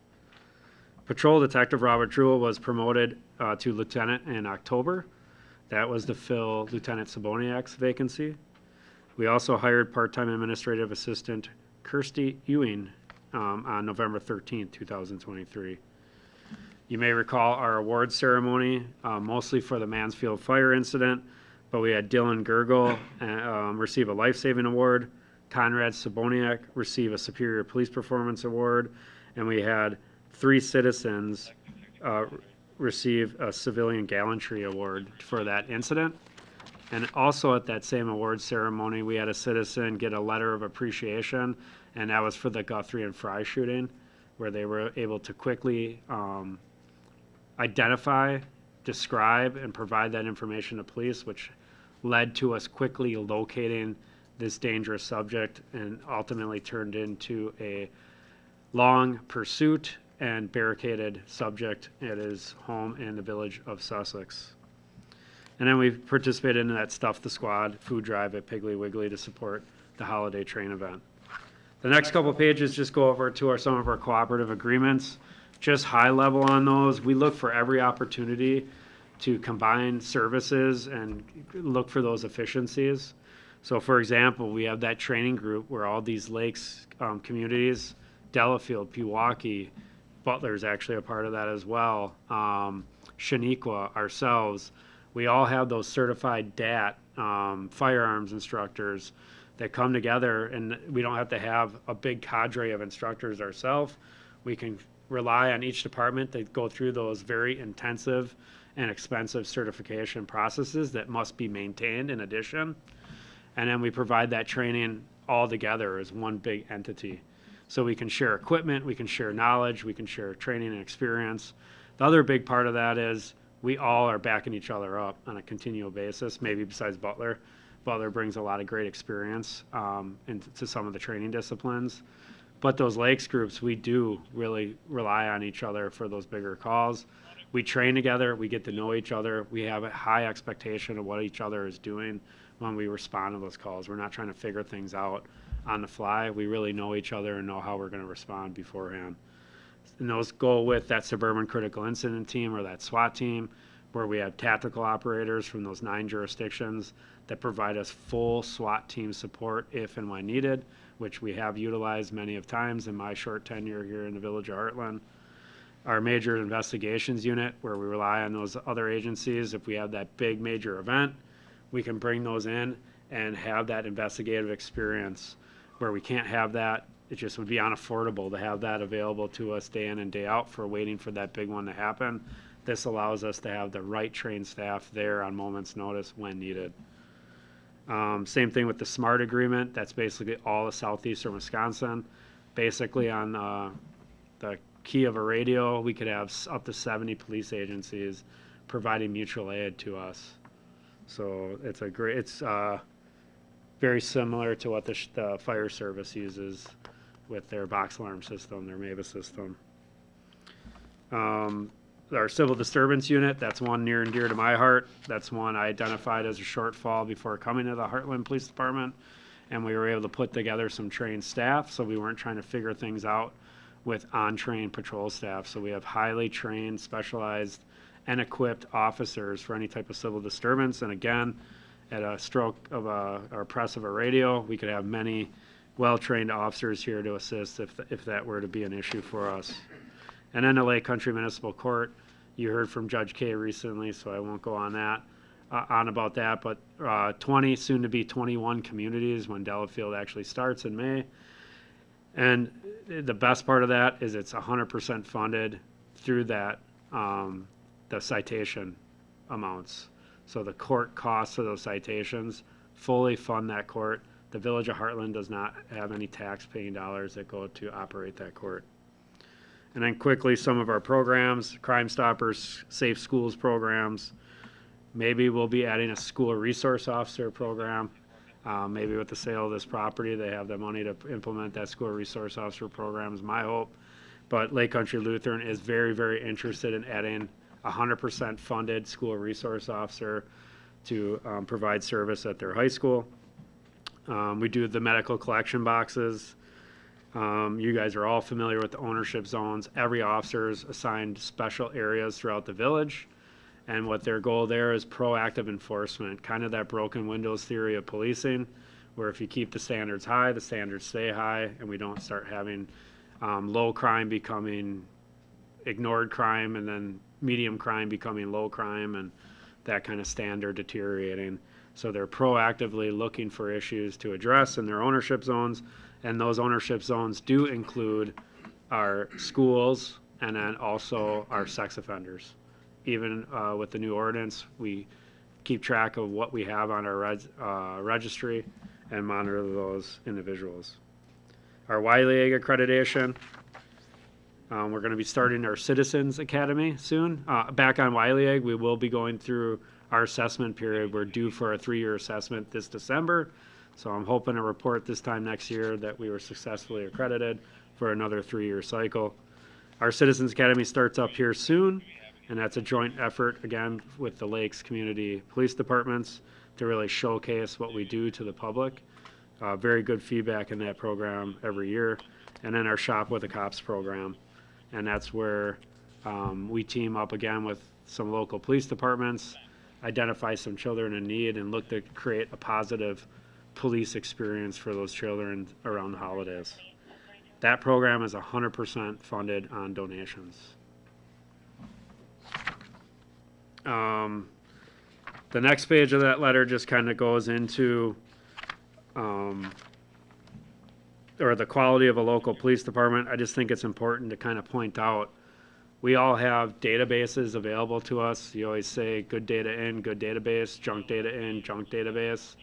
Patrol Detective Robert Truttschel was promoted to lieutenant in October. That was to fill Lieutenant Saboniak's vacancy. We also hired part-time administrative assistant Kirsty Ewing on November 13th, 2023. You may recall our awards ceremony, mostly for the Mansfield fire incident, but we had Dylan Gergel receive a life-saving award, Conrad Saboniak receive a Superior Police Performance Award, and we had 3 citizens receive a Civilian Gallantry Award for that incident. And also at that same awards ceremony, we had a citizen get a letter of appreciation, and that was for the Guthrie and Fry shooting, where they were able to quickly identify, describe, and provide that information to police, which led to us quickly locating this dangerous subject and ultimately turned into a long pursuit and barricaded subject at his home in the village of Sussex. And then we participated in that Stuff the Squad food drive at Piggly Wiggly to support the holiday train event. The next couple pages just go over to some of our cooperative agreements. Just high level on those, we look for every opportunity to combine services and look for those efficiencies. So for example, we have that training group where all these lakes communities, Delafield, Pewaukee, Butler's actually a part of that as well, Shaniqua, ourselves, we all have those certified DAT firearms instructors that come together, and we don't have to have a big cadre of instructors ourselves. We can rely on each department to go through those very intensive and expensive certification processes that must be maintained in addition. And then we provide that training all together as one big entity. So we can share equipment, we can share knowledge, we can share training and experience. The other big part of that is we all are backing each other up on a continual basis, maybe besides Butler. Butler brings a lot of great experience into some of the training disciplines. But those lakes groups, we do really rely on each other for those bigger calls. We train together, we get to know each other, we have a high expectation of what each other is doing when we respond to those calls. We're not trying to figure things out on the fly. We really know each other and know how we're going to respond beforehand. And those go with that suburban critical incident team or that SWAT team, where we have tactical operators from those 9 jurisdictions that provide us full SWAT team support if and when needed, which we have utilized many of times in my short tenure here in the village of Hartland. Our major investigations unit, where we rely on those other agencies. If we have that big major event, we can bring those in and have that investigative experience. Where we can't have that, it just would be unaffordable to have that available to us day in and day out for waiting for that big one to happen. This allows us to have the right trained staff there on moment's notice when needed. Same thing with the SMART agreement. That's basically all of southeastern Wisconsin. Basically on the key of a radio, we could have up to 70 police agencies providing mutual aid to us. So it's very similar to what the fire service uses with their box alarm system, their MAVA system. Our civil disturbance unit, that's one near and dear to my heart. That's one I identified as a shortfall before coming to the Hartland Police Department, and we were able to put together some trained staff, so we weren't trying to figure things out with on-trained patrol staff. So we have highly trained, specialized, and equipped officers for any type of civil disturbance. And again, at a stroke of or press of a radio, we could have many well-trained officers here to assist if that were to be an issue for us. And then the Lake Country Municipal Court, you heard from Judge Kay recently, so I won't go on about that, but 20, soon to be 21 communities when Delafield actually starts in May. And the best part of that is it's 100% funded through that, the citation amounts. So the court costs of those citations fully fund that court. The Village of Hartland does not have any tax-paying dollars that go to operate that court. And then quickly, some of our programs, Crime Stoppers, Safe Schools programs. Maybe we'll be adding a school resource officer program. Maybe with the sale of this property, they have the money to implement that school resource officer program is my hope. But Lake Country Lutheran is very, very interested in adding 100% funded school resource officer to provide service at their high school. We do the medical collection boxes. You guys are all familiar with the ownership zones. Every officer is assigned special areas throughout the village. And what their goal there is proactive enforcement, kind of that broken windows theory of policing, where if you keep the standards high, the standards stay high, and we don't start having low crime becoming ignored crime, and then medium crime becoming low crime, and that kind of standard deteriorating. So they're proactively looking for issues to address in their ownership zones, and those ownership zones do include our schools and then also our sex offenders. Even with the new ordinance, we keep track of what we have on our registry and monitor those individuals. Our Wiley accreditation, we're going to be starting our Citizens Academy soon. Back on Wiley, we will be going through our assessment period. We're due for a 3-year assessment this December. So I'm hoping to report this time next year that we were successfully accredited for another 3-year cycle. Our Citizens Academy starts up here soon, and that's a joint effort, again, with the Lakes Community Police Departments to really showcase what we do to the public. Very good feedback in that program every year. And then our Shop with the Cops program. And that's where we team up again with some local police departments, identify some children in need, and look to create a positive police experience for those children around the holidays. That program is 100% funded on donations. The next page of that letter just kind of goes into or the quality of a local police department. I just think it's important to kind of point out we all have databases available to us. You always say good data in, good database, junk data in, junk database.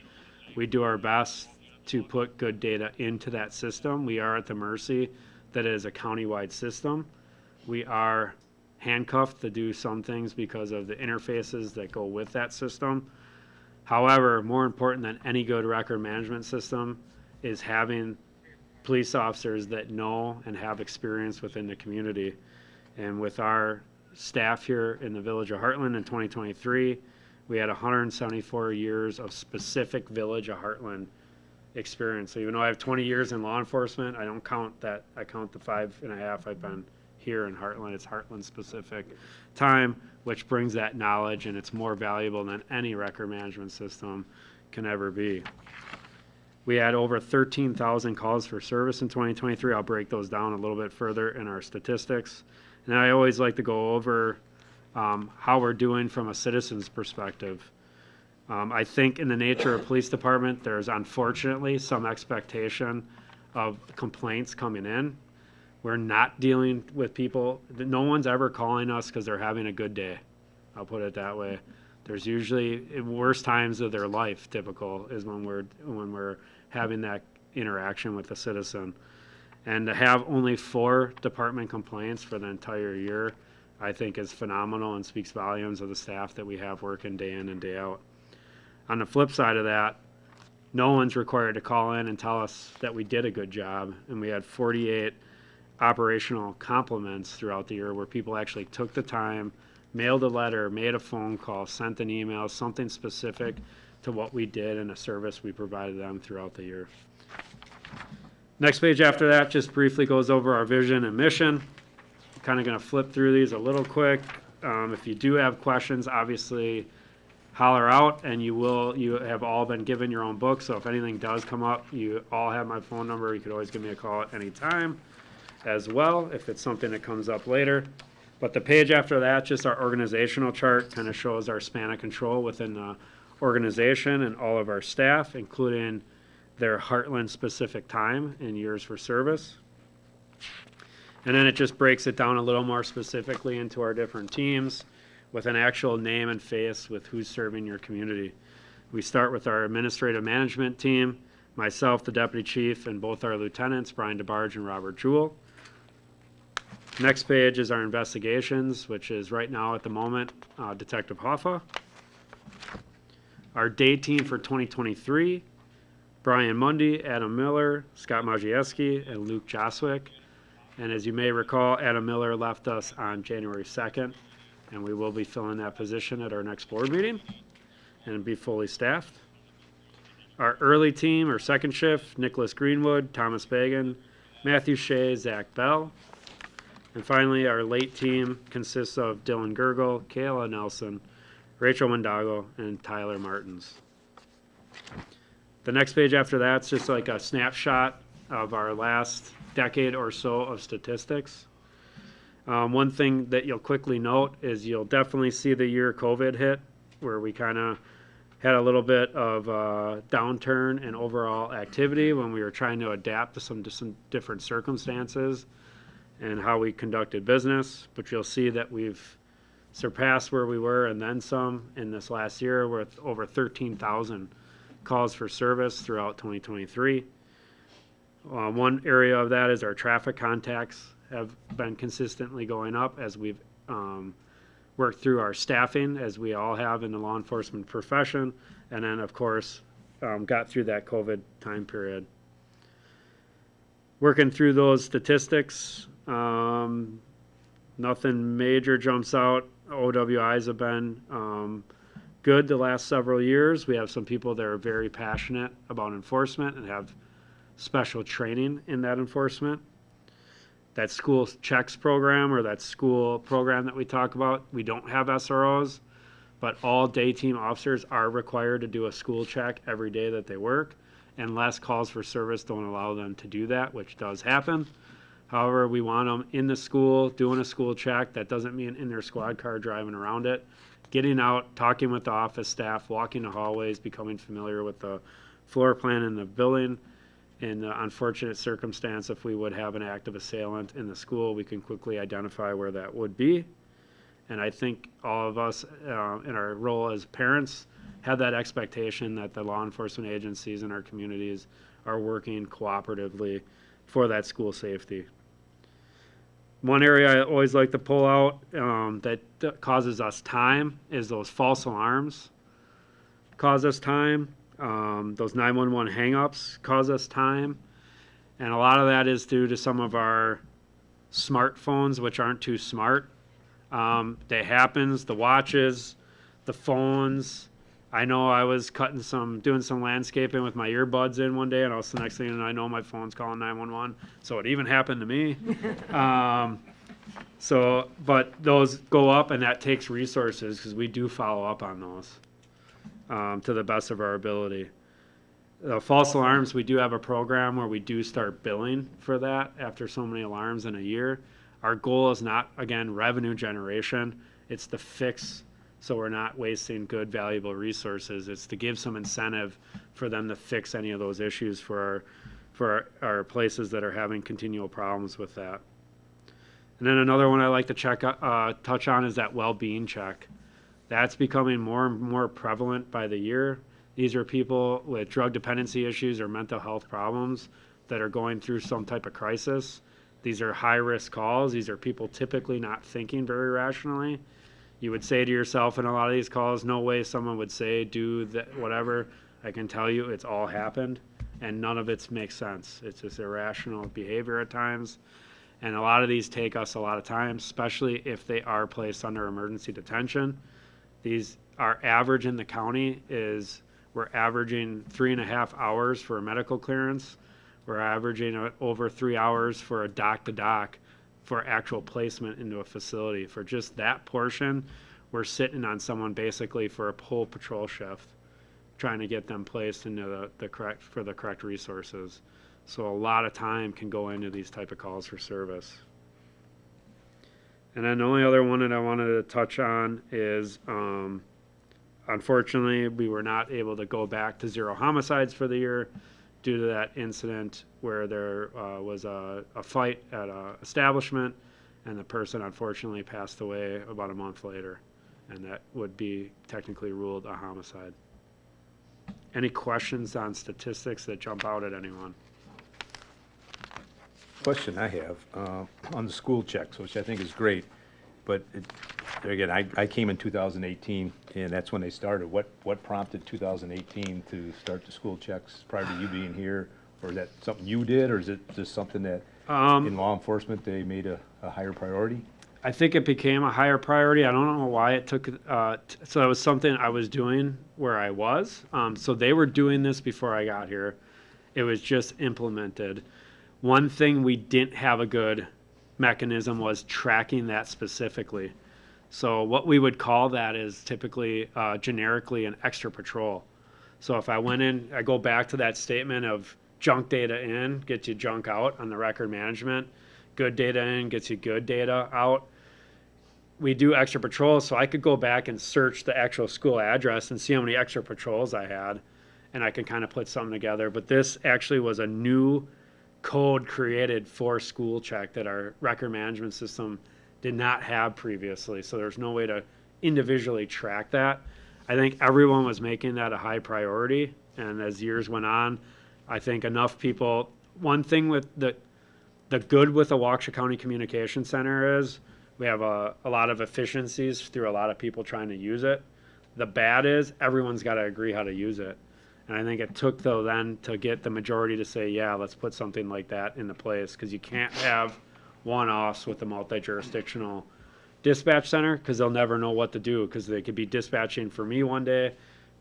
We do our best to put good data into that system. We are at the mercy that it is a countywide system. We are handcuffed to do some things because of the interfaces that go with that system. However, more important than any good record management system is having police officers that know and have experience within the community. And with our staff here in the village of Hartland in 2023, we had 174 years of specific village of Hartland experience. So even though I have 20 years in law enforcement, I don't count that. I count the 5.5 I've been here in Hartland. It's Hartland specific time, which brings that knowledge, and it's more valuable than any record management system can ever be. We had over 13,000 calls for service in 2023. I'll break those down a little bit further in our statistics. And I always like to go over how we're doing from a citizen's perspective. I think in the nature of police department, there's unfortunately some expectation of complaints coming in. We're not dealing with people. No one's ever calling us because they're having a good day. I'll put it that way. There's usually worst times of their life. Typical is when we're having that interaction with the citizen, and to have only 4 department complaints for the entire year, I think is phenomenal and speaks volumes of the staff that we have working day in and day out. On the flip side of that, no one's required to call in and tell us that we did a good job, and we had 48 operational compliments throughout the year where people actually took the time, mailed a letter, made a phone call, sent an email, something specific to what we did and a service we provided them throughout the year. Next page after that just briefly goes over our vision and mission. I'm kind of going to flip through these a little quick. If you do have questions, obviously holler out, and you have all been given your own book, so if anything does come up, you all have my phone number. You could always give me a call at any time as well if it's something that comes up later. But the page after that, just our organizational chart, kind of shows our span of control within the organization and all of our staff, including their Heartland specific time and years for service. And then it just breaks it down a little more specifically into our different teams with an actual name and face with who's serving your community. We start with our administrative management team, myself, the deputy chief, and both our lieutenants, Brian DeBarge and Robert Jewell. Next page is our investigations, which is right now at the moment, Detective Hoffa. Our day team for 2023, Brian Mundy, Adam Miller, Scott Majewski, and Luke Joswick. And as you may recall, Adam Miller left us on January 2nd, and we will be filling that position at our next board meeting and be fully staffed. Our early team, or second shift, Nicholas Greenwood, Thomas Bagan, Matthew Shea, Zach Bell. And finally, our late team consists of Dylan Gergel, Kayla Nelson, Rachel Mondago, and Tyler Martins. The next page after that's just like a snapshot of our last decade or so of statistics. One thing that you'll quickly note is you'll definitely see the year COVID hit, where we kind of had a little bit of a downturn in overall activity when we were trying to adapt to some different circumstances and how we conducted business. But you'll see that we've surpassed where we were and then some in this last year with over 13,000 calls for service throughout 2023. One area of that is our traffic contacts have been consistently going up as we've worked through our staffing, as we all have in the law enforcement profession, and then, of course, got through that COVID time period. Working through those statistics, nothing major jumps out. OWIs have been good the last several years. We have some people that are very passionate about enforcement and have special training in that enforcement. That school checks program, or that school program that we talk about, we don't have SROs, but all day team officers are required to do a school check every day that they work, and less calls for service don't allow them to do that, which does happen. However, we want them in the school doing a school check. That doesn't mean in their squad car driving around it. Getting out, talking with the office staff, walking the hallways, becoming familiar with the floor plan in the building. In the unfortunate circumstance, if we would have an active assailant in the school, we can quickly identify where that would be. And I think all of us in our role as parents have that expectation that the law enforcement agencies in our communities are working cooperatively for that school safety. One area I always like to pull out that causes us time is those false alarms cause us time. Those 911 hang-ups cause us time. And a lot of that is due to some of our smartphones, which aren't too smart. They happens, the watches, the phones. I know I was doing some landscaping with my earbuds in one day, and also the next thing I know, my phone's calling 911. So it even happened to me. But those go up, and that takes resources because we do follow up on those to the best of our ability. The false alarms, we do have a program where we do start billing for that after so many alarms in a year. Our goal is not, again, revenue generation. It's to fix so we're not wasting good, valuable resources. It's to give some incentive for them to fix any of those issues for our places that are having continual problems with that. And then another one I like to touch on is that well-being check. That's becoming more and more prevalent by the year. These are people with drug dependency issues or mental health problems that are going through some type of crisis. These are high-risk calls. These are people typically not thinking very rationally. You would say to yourself in a lot of these calls, no way someone would say, do that, whatever. I can tell you it's all happened, and none of it makes sense. It's just irrational behavior at times. And a lot of these take us a lot of time, especially if they are placed under emergency detention. Our average in the county is we're averaging 3.5 hours for a medical clearance. We're averaging over 3 hours for a doc-to-doc for actual placement into a facility. For just that portion, we're sitting on someone basically for a whole patrol shift, trying to get them placed into the correct resources. So a lot of time can go into these type of calls for service. And then the only other one that I wanted to touch on is, unfortunately, we were not able to go back to 0 homicides for the year due to that incident where there was a fight at an establishment, and the person unfortunately passed away about a month later, and that would be technically ruled a homicide. Any questions on statistics that jump out at anyone? Question I have on the school checks, which I think is great, but again, I came in 2018, and that's when they started. What prompted 2018 to start the school checks prior to you being here? Or is that something you did, or is it just something that in law enforcement they made a higher priority? I think it became a higher priority. I don't know why it took, so it was something I was doing where I was. So they were doing this before I got here. It was just implemented. One thing we didn't have a good mechanism was tracking that specifically. So what we would call that is typically generically an extra patrol. So if I went in, I go back to that statement of junk data in gets you junk out on the record management. Good data in gets you good data out. We do extra patrols, so I could go back and search the actual school address and see how many extra patrols I had, and I could kind of put something together. But this actually was a new code created for school check that our record management system did not have previously. So there's no way to individually track that. I think everyone was making that a high priority. And as years went on, I think enough people, one thing with the good with the Waukesha County Communication Center is we have a lot of efficiencies through a lot of people trying to use it. The bad is everyone's got to agree how to use it. And I think it took, though, then to get the majority to say, yeah, let's put something like that into place, because you can't have one-offs with the multi-jurisdictional dispatch center, because they'll never know what to do, because they could be dispatching for me one day,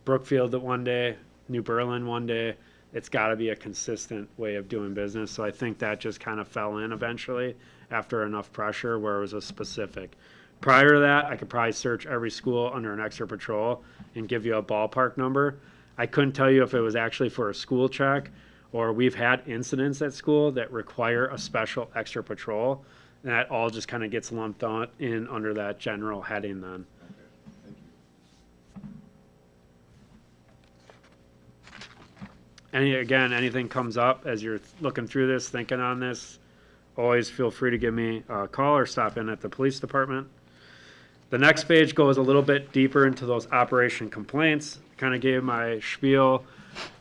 Brookfield one day, New Berlin one day. It's got to be a consistent way of doing business. So I think that just kind of fell in eventually after enough pressure where it was a specific. Prior to that, I could probably search every school under an extra patrol and give you a ballpark number. I couldn't tell you if it was actually for a school check, or we've had incidents at school that require a special extra patrol. And that all just kind of gets lumped on in under that general heading then. Anything comes up as you're looking through this, thinking on this, always feel free to give me a call or stop in at the police department. The next page goes a little bit deeper into those operation complaints. Kind of gave my spiel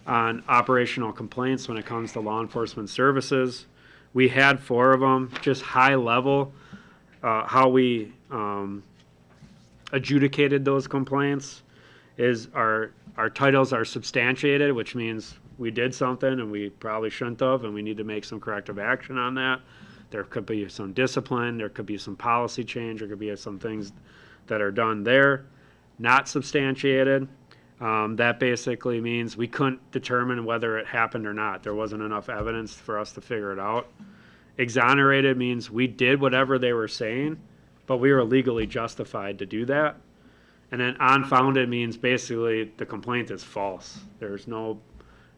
on operational complaints when it comes to law enforcement services. We had 4 of them, just high level, how we adjudicated those complaints is our titles are substantiated, which means we did something and we probably shouldn't have, and we need to make some corrective action on that. There could be some discipline, there could be some policy change, there could be some things that are done there. Not substantiated, that basically means we couldn't determine whether it happened or not. There wasn't enough evidence for us to figure it out. Exonerated means we did whatever they were saying, but we were legally justified to do that. And then unfounded means basically the complaint is false. There's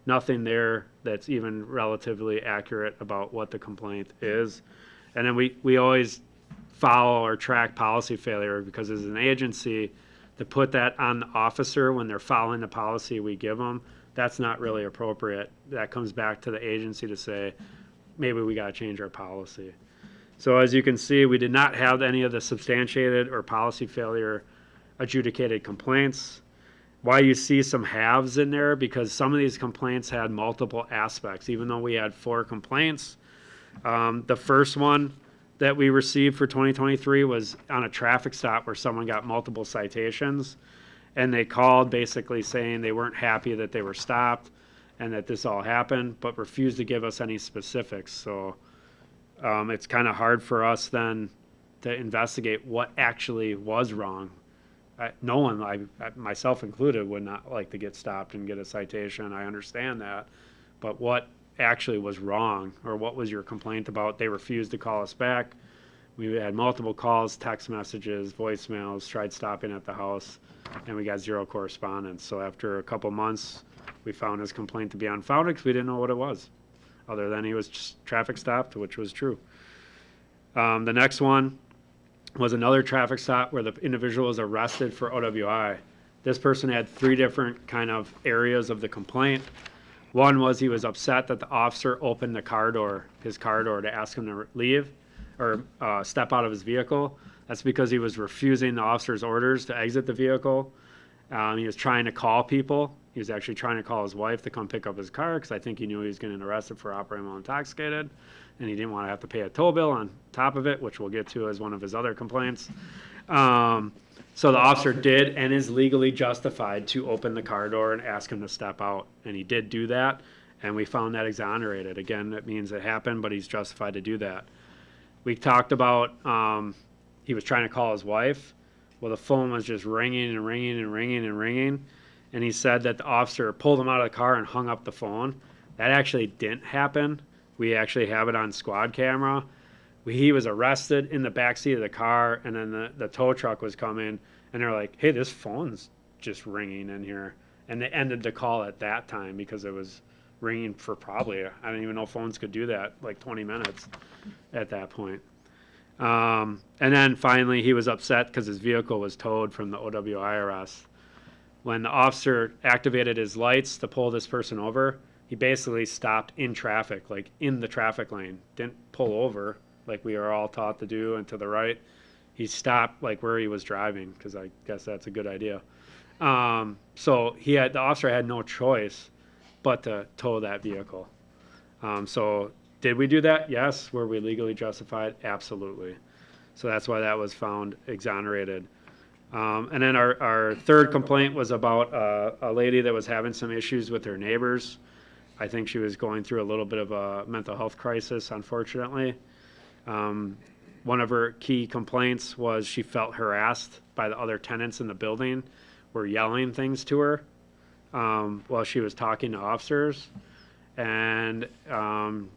nothing there that's even relatively accurate about what the complaint is. And then we always follow or track policy failure, because as an agency, to put that on the officer when they're following the policy we give them, that's not really appropriate. That comes back to the agency to say, maybe we got to change our policy. So as you can see, we did not have any of the substantiated or policy failure adjudicated complaints. Why you see some halves in there, because some of these complaints had multiple aspects. Even though we had 4 complaints, the first one that we received for 2023 was on a traffic stop where someone got multiple citations, and they called basically saying they weren't happy that they were stopped and that this all happened, but refused to give us any specifics. So it's kind of hard for us then to investigate what actually was wrong. No one, myself included, would not like to get stopped and get a citation. I understand that. But what actually was wrong, or what was your complaint about? They refused to call us back. We had multiple calls, text messages, voicemails, tried stopping at the house, and we got 0 correspondence. So after a couple months, we found his complaint to be unfounded because we didn't know what it was, other than he was just traffic stopped, which was true. The next one was another traffic stop where the individual was arrested for OWI. This person had 3 different kind of areas of the complaint. One was he was upset that the officer opened his car door, to ask him to leave or step out of his vehicle. That's because he was refusing the officer's orders to exit the vehicle. He was trying to call people. He was actually trying to call his wife to come pick up his car, because I think he knew he was getting arrested for operating while intoxicated, and he didn't want to have to pay a toll bill on top of it, which we'll get to as one of his other complaints. So the officer did and is legally justified to open the car door and ask him to step out, and he did do that, and we found that exonerated. Again, that means it happened, but he's justified to do that. We talked about he was trying to call his wife. Well, the phone was just ringing and ringing and ringing and ringing, and he said that the officer pulled him out of the car and hung up the phone. That actually didn't happen. We actually have it on squad camera. He was arrested in the backseat of the car, and then the tow truck was coming, and they're like, hey, this phone's just ringing in here. And they ended the call at that time because it was ringing for probably, I don't even know if phones could do that, like 20 minutes at that point. And then finally, he was upset because his vehicle was towed from the OWI arrest. When the officer activated his lights to pull this person over, he basically stopped in traffic, like in the traffic lane. Didn't pull over like we are all taught to do and to the right. he stopped like where he was driving, because I guess that's a good idea. So the officer had no choice but to tow that vehicle. So did we do that? Yes. Were we legally justified? Absolutely. So that's why that was found exonerated. And then our third complaint was about a lady that was having some issues with her neighbors. I think she was going through a little bit of a mental health crisis, unfortunately. One of her key complaints was she felt harassed by the other tenants in the building, were yelling things to her while she was talking to officers. And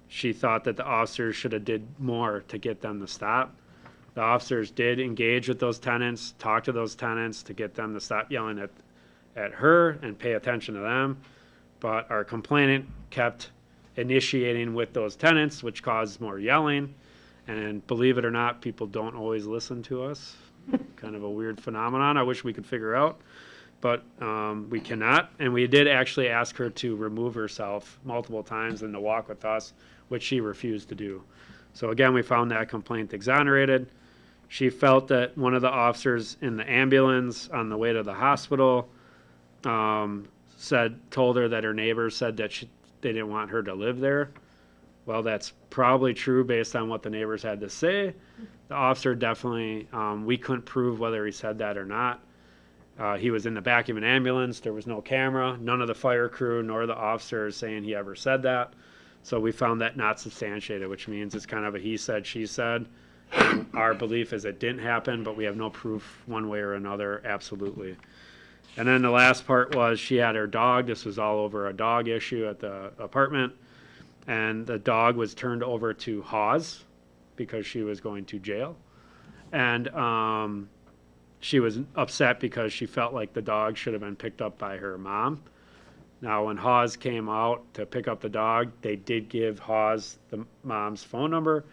she thought that the officers should have did more to get them to stop. The officers did engage with those tenants, talk to those tenants to get them to stop yelling at her and pay attention to them. But our complainant kept initiating with those tenants, which caused more yelling. And believe it or not, people don't always listen to us. Kind of a weird phenomenon I wish we could figure out. But we cannot. And we did actually ask her to remove herself multiple times and to walk with us, which she refused to do. So again, we found that complaint exonerated. She felt that one of the officers in the ambulance on the way to the hospital told her that her neighbors said that they didn't want her to live there. Well, that's probably true based on what the neighbors had to say. The officer definitely, we couldn't prove whether he said that or not. He was in the back of an ambulance. There was no camera. None of the fire crew nor the officers saying he ever said that. So we found that not substantiated, which means it's kind of a he said, she said. And our belief is it didn't happen, but we have no proof one way or another, absolutely. And then the last part was she had her dog. This was all over a dog issue at the apartment. And the dog was turned over to Paws because she was going to jail. And she was upset because she felt like the dog should have been picked up by her mom. Now, when Hawes came out to pick up the dog, they did give Hawes the mom's phone number.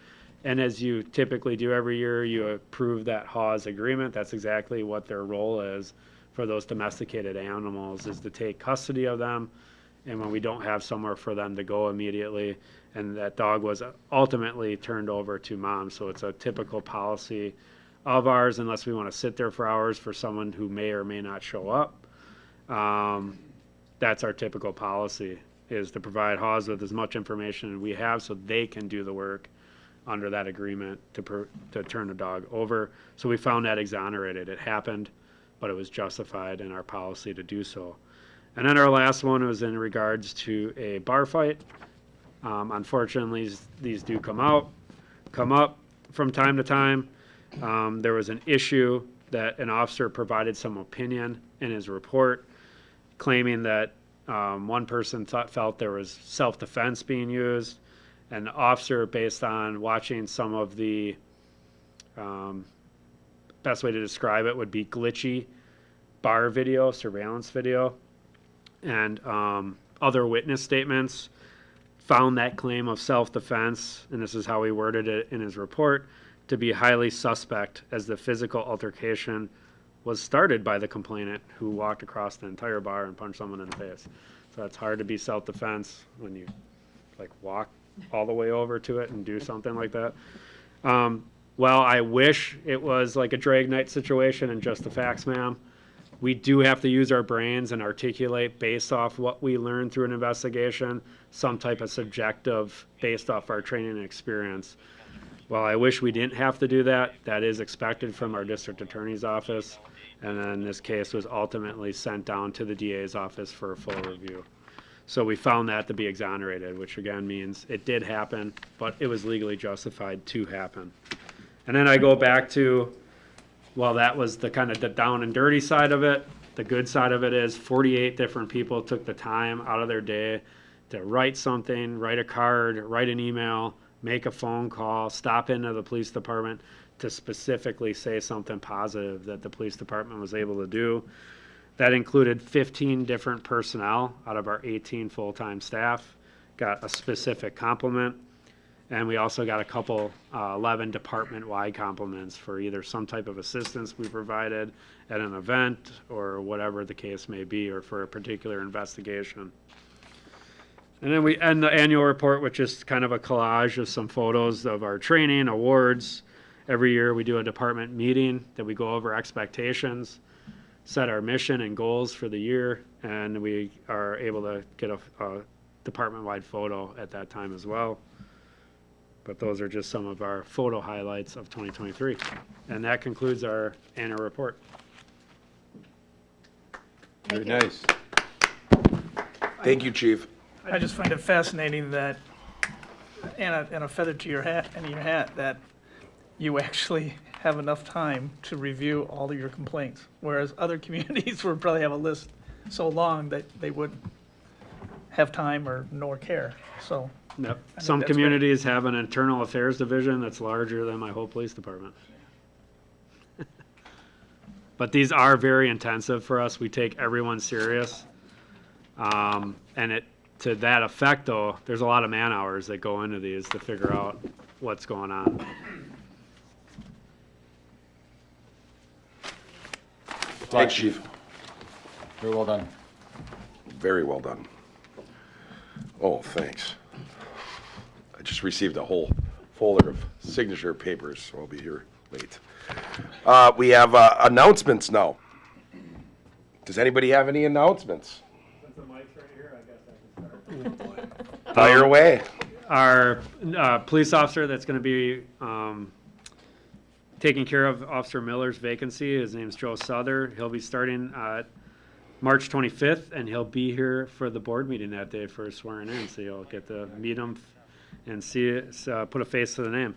And as you typically do every year, you approve that Hawes agreement. That's exactly what their role is for those domesticated animals, is to take custody of them. And when we don't have somewhere for them to go immediately, and that dog was ultimately turned over to mom. So it's a typical policy of ours, unless we want to sit there for hours for someone who may or may not show up. That's our typical policy, is to provide Hawes with as much information as we have so they can do the work under that agreement to turn the dog over. So we found that exonerated. It happened, but it was justified in our policy to do so. And then our last one was in regards to a bar fight. Unfortunately, these do come up from time to time. There was an issue that an officer provided some opinion in his report, claiming that one person felt there was self-defense being used. And the officer, based on watching some of the, best way to describe it would be glitchy bar video, surveillance video, and other witness statements, found that claim of self-defense, and this is how he worded it in his report, to be highly suspect, as the physical altercation was started by the complainant, who walked across the entire bar and punched someone in the face. So it's hard to be self-defense when you walk all the way over to it and do something like that. Well, I wish it was like a drag night situation and just the facts, ma'am. We do have to use our brains and articulate based off what we learned through an investigation, some type of subjective based off our training and experience. Well, I wish we didn't have to do that. That is expected from our district attorney's office. And then this case was ultimately sent down to the DA's office for a full review. So we found that to be exonerated, which again means it did happen, but it was legally justified to happen. And then I go back to, well, that was the kind of the down and dirty side of it. The good side of it is 48 different people took the time out of their day to write something, write a card, write an email, make a phone call, stop into the police department to specifically say something positive that the police department was able to do. That included 15 different personnel out of our 18 full-time staff, got a specific compliment, and we also got a couple 11 department-wide compliments for either some type of assistance we provided at an event or whatever the case may be, or for a particular investigation. And then we end the annual report with just kind of a collage of some photos of our training, awards, Every year, we do a department meeting that we go over expectations, set our mission and goals for the year, and we are able to get a department-wide photo at that time as well. But those are just some of our photo highlights of 2023. And that concludes our annual report. Very nice. Thank you, Chief. I just find it fascinating that, and a feather to your hat, that you actually have enough time to review all of your complaints, whereas other communities would probably have a list so long that they wouldn't have time or nor care, so. Yep. I think Some that's great. communities have an internal affairs division that's larger than my whole police department. But these are very intensive for us. We take everyone serious. And to that effect, though, there's a lot of man hours that go into these to figure out what's going on. Thanks, Chief. Very well done. Very well done. Oh, thanks. I just received a whole folder of signature papers, so I'll be here late. We have announcements now. Does anybody have any announcements? Since the mic's right here, I guess I can start. Fire away. Our police officer that's going to be taking care of Officer Miller's vacancy, his name's Joe Souther. He'll be starting March 25th, and he'll be here for the board meeting that day for swearing in, so you'll get to meet him and see it, put a face to the name.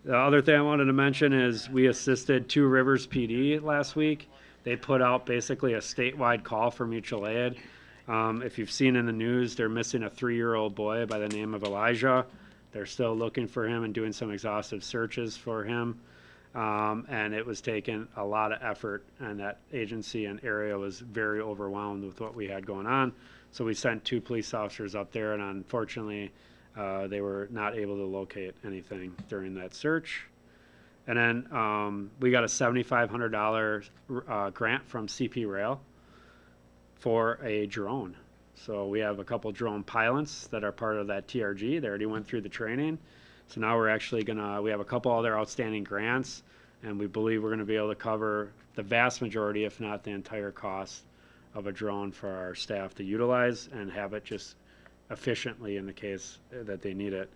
The other thing I wanted to mention is we assisted Two Rivers PD last week. They put out basically a statewide call for mutual aid. If you've seen in the news, they're missing a 3-year-old boy by the name of Elijah. They're still looking for him and doing some exhaustive searches for him. And it was taking a lot of effort, and that agency and area was very overwhelmed with what we had going on. So we sent 2 police officers up there, and unfortunately, they were not able to locate anything during that search. And then we got a $7,500 grant from CP Rail for a drone. So we have a couple drone pilots that are part of that TRG. They already went through the training. So now we're actually we have a couple other outstanding grants, and we believe we're gonna be able to cover the vast majority, if not the entire cost of a drone for our staff to utilize and have it just efficiently in the case that they need it.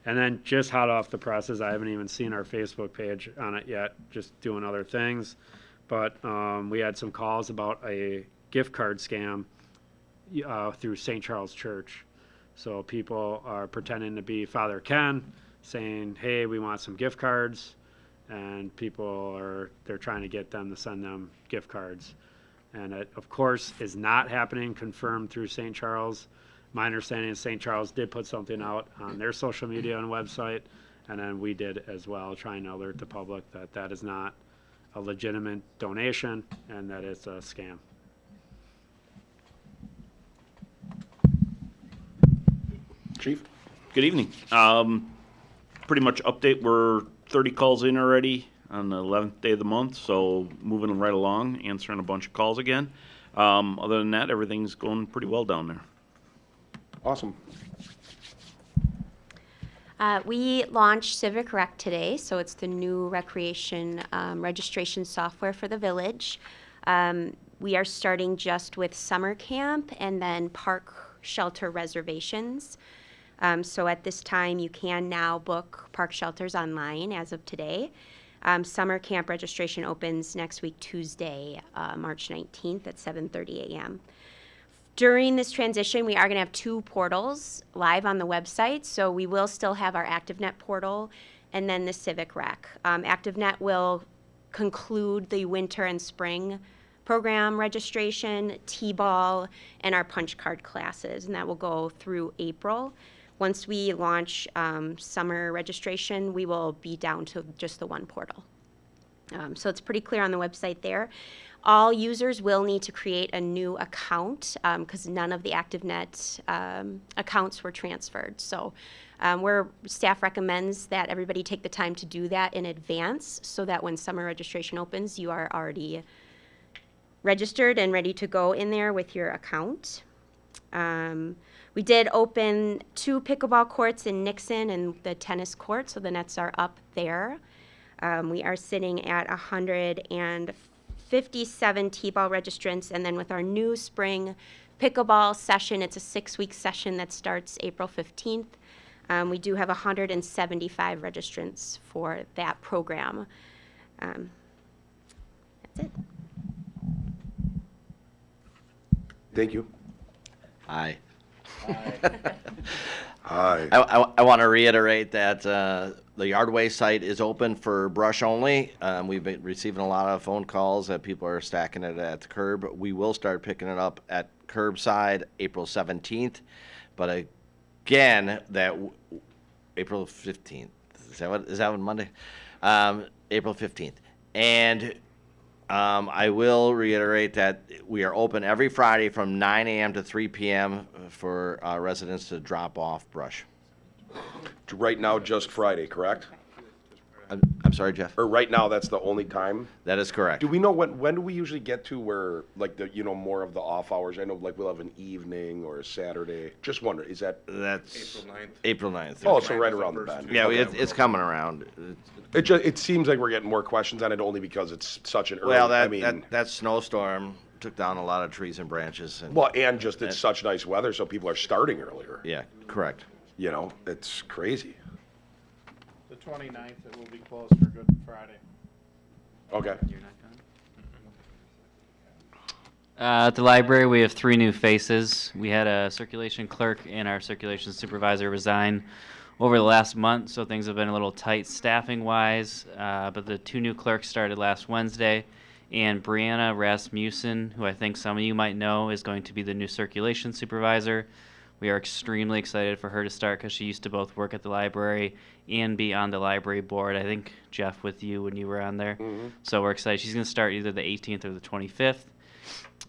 And then just hot off the presses, I haven't even seen our Facebook page on it yet, just doing other things. But we had some calls about a gift card scam through St. Charles Church. So people are pretending to be Father Ken, saying, hey, we want some gift cards. And they're trying to get them to send them gift cards. And it, of course, is not happening, confirmed through St. Charles. My understanding is St. Charles did put something out on their social media and website, and then we did as well, trying to alert the public that that is not a legitimate donation and that it's a scam. Chief? Good evening. Pretty much update, we're 30 calls in already on the 11th day of the month, so moving right along, answering a bunch of calls again. Other than that, everything's going pretty well down there. Awesome. We launched Civic Rec today, so it's the new recreation registration software for the village. We are starting just with summer camp and then park shelter reservations. So at this time, you can now book park shelters online as of today. Summer camp registration opens next week, Tuesday, March 19th at 7:30 a.m. During this transition, we are going to have 2 portals live on the website. So we will still have our ActiveNet portal and then the Civic Rec. ActiveNet will conclude the winter and spring program registration, T-ball, and our punch card classes, and that will go through April. Once we launch summer registration, we will be down to just the 1 portal. So it's pretty clear on the website there. All users will need to create a new account because none of the ActiveNet accounts were transferred. So staff recommends that everybody take the time to do that in advance so that when summer registration opens, you are already registered and ready to go in there with your account. We did open 2 pickleball courts in Nixon and the tennis court, so the nets are up there. We are sitting at 157 T-ball registrants, and then with our new spring pickleball session, it's a 6-week session that starts April 15th. We do have 175 registrants for that program. That's it. Thank you. Aye. Aye. I want to reiterate that the Yardway site is open for brush only. We've been receiving a lot of phone calls that people are stacking it at the curb. We will start picking it up at curbside April 17th, but again, April 15th. Is that what Monday? April 15th. And I will reiterate that we are open every Friday from 9 a.m. to 3 p.m. for residents to drop off brush. Right now, just Friday, correct? I'm sorry, Jeff? Or right now, that's the only time? That is correct. Do we know when do we usually get to where, like, more of the off hours? I know, like, we'll have an evening or a Saturday. Just wonder, is that? That's April 9th. April 9th. Oh, so right around the bend. Yeah, Okay. it's coming around. It seems like we're getting more questions on it only because it's such an early, Well, I mean, that snowstorm took down a lot of trees and branches. and just it's such nice weather, so people are starting earlier. Yeah, correct. It's crazy. The 29th, it will be closed for Good Friday. Okay. At the library, we have 3 new faces. We had a circulation clerk and our circulation supervisor resign over the last month, so things have been a little tight staffing-wise. But the 2 new clerks started last Wednesday, and Brianna Rasmussen, who I think some of you might know, is going to be the new circulation supervisor. We are extremely excited for her to start because she used to both work at the library and be on the library board, I think, Jeff, with you when you were on there. Mm-hmm. So we're excited. She's going to start either the 18th or the 25th.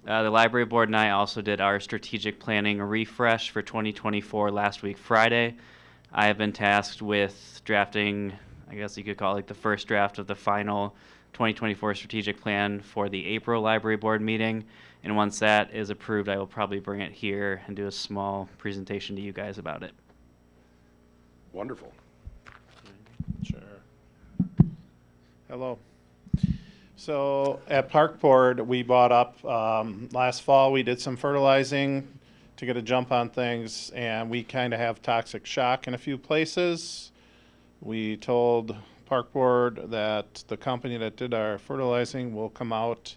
The library board and I also did our strategic planning refresh for 2024 last week, Friday. I have been tasked with drafting, I guess you could call it like the first draft of the final 2024 strategic plan for the April library board meeting. And once that is approved, I will probably bring it here and do a small presentation to you guys about it. Wonderful. Sure. Hello. So at Park Board, we bought up, last fall, we did some fertilizing to get a jump on things, and we kind of have toxic shock in a few places. We told Park Board that the company that did our fertilizing will come out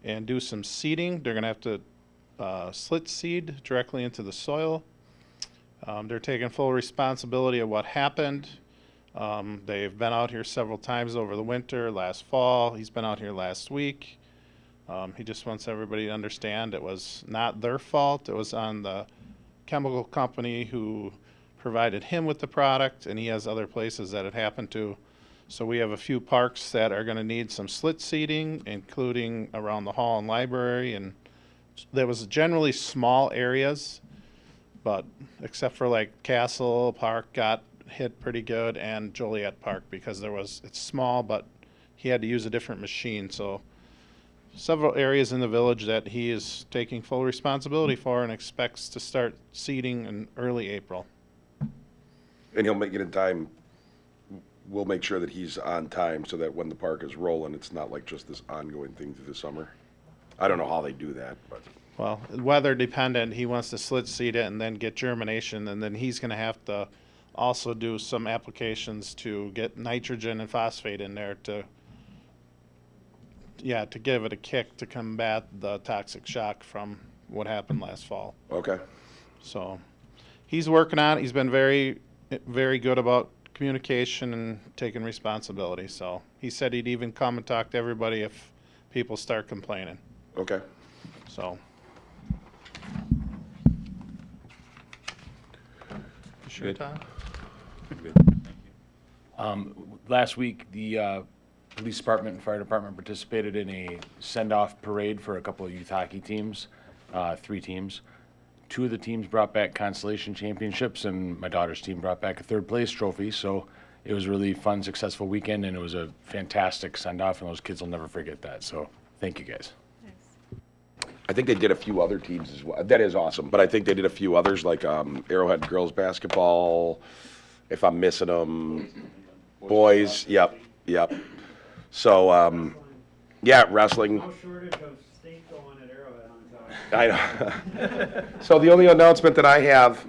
and do some seeding. They're going to have to slit seed directly into the soil. They're taking full responsibility of what happened. They've been out here several times over the winter, last fall. He's been out here last week. He just wants everybody to understand it was not their fault. It was on the chemical company who provided him with the product, and he has other places that it happened to. So we have a few parks that are going to need some slit seeding, including around the hall and library. And there was generally small areas, but except for like Castle Park got hit pretty good, and Joliet Park, because it's small, but he had to use a different machine. So several areas in the village that he is taking full responsibility for and expects to start seeding in early April. And he'll make it in time. We'll make sure that he's on time so that when the park is rolling, it's not like just this ongoing thing through the summer. I don't know how they do that, but. Well, weather dependent, he wants to slit seed it and then get germination, and then he's going to have to also do some applications to get nitrogen and phosphate in there to give it a kick to combat the toxic shock from what happened last fall. Okay. So he's working on it. He's been very, very good about communication and taking responsibility. So he said he'd even come and talk to everybody if people start complaining. Okay. So. You sure, Good. Tom? Last week, the police department and fire department participated in a send-off parade for a couple of youth hockey teams, 3 teams. 2 of the teams brought back consolation championships, and my daughter's team brought back a 3rd place trophy. So it was a really fun, successful weekend, and it was a fantastic send-off, and those kids will never forget that. So thank you, guys. I think they did a few other teams as well. That is awesome. But I think they did a few others, like Arrowhead girls basketball, if I'm missing them. Boys, yep. Yep. So, yeah, wrestling. No shortage of steak going at Arrowhead on I know. So the only announcement that I have,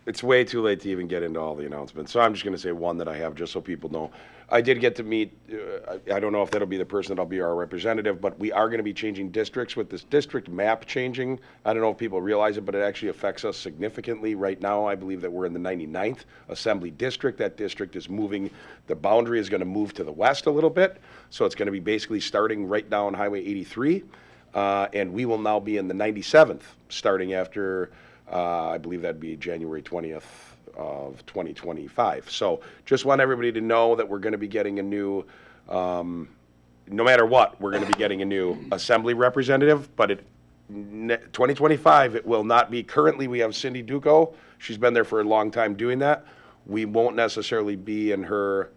it's way too late to even get into all the announcements. So I'm just going to say one that I have just so people know. I did get to meet, I don't know if that'll be the person that'll be our representative, but we are going to be changing districts with this district map changing. I don't know if people realize it, but it actually affects us significantly. Right now, I believe that we're in the 99th Assembly District. That district is moving, the boundary is going to move to the west a little bit. So it's going to be basically starting right down Highway 83. And we will now be in the 97th, starting after, I believe that'd be January 20th of 2025. So just want everybody to know that we're going to be getting a new, no matter what, we're going to be getting a new assembly representative, but 2025, it will not be. Currently, we have Cindy Duco. She's been there for a long time doing that. We won't necessarily be in her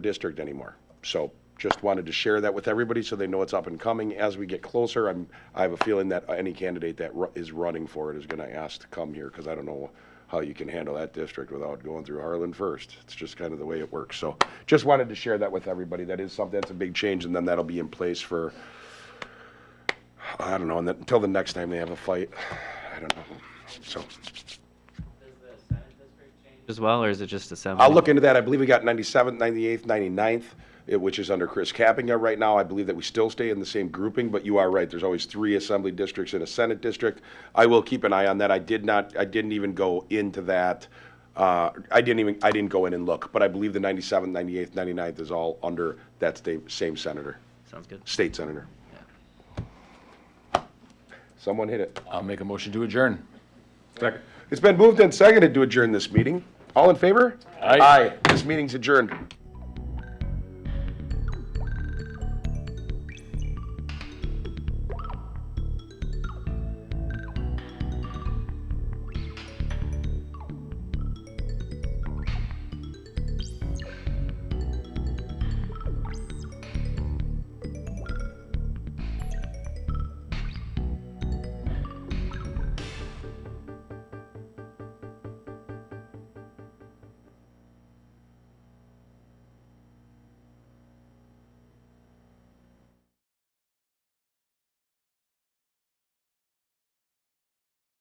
district anymore. So just wanted to share that with everybody so they know it's up and coming. As we get closer, I have a feeling that any candidate that is running for it is going to ask to come here, because I don't know how you can handle that district without going through Hartland first. It's just kind of the way it works. So just wanted to share that with everybody. That is something, that's a big change, and then that'll be in place for, I don't know, until the next time they have a fight. I don't know. So As well, or is it just assembly? I'll look into that. I believe we got 97th, 98th, 99th. Which is under Chris Cappinger right now. I believe that we still stay in the same grouping, but you are right. There's always 3 assembly districts and a Senate district. I will keep an eye on that. I didn't even go into that. I didn't go in and look, but I believe the 97th, 98th, 99th is all under that same senator. Sounds good. State senator. Someone hit it. I'll make a motion to adjourn. Second. It's been moved and seconded to adjourn this meeting. All in favor? Aye. This meeting's adjourned.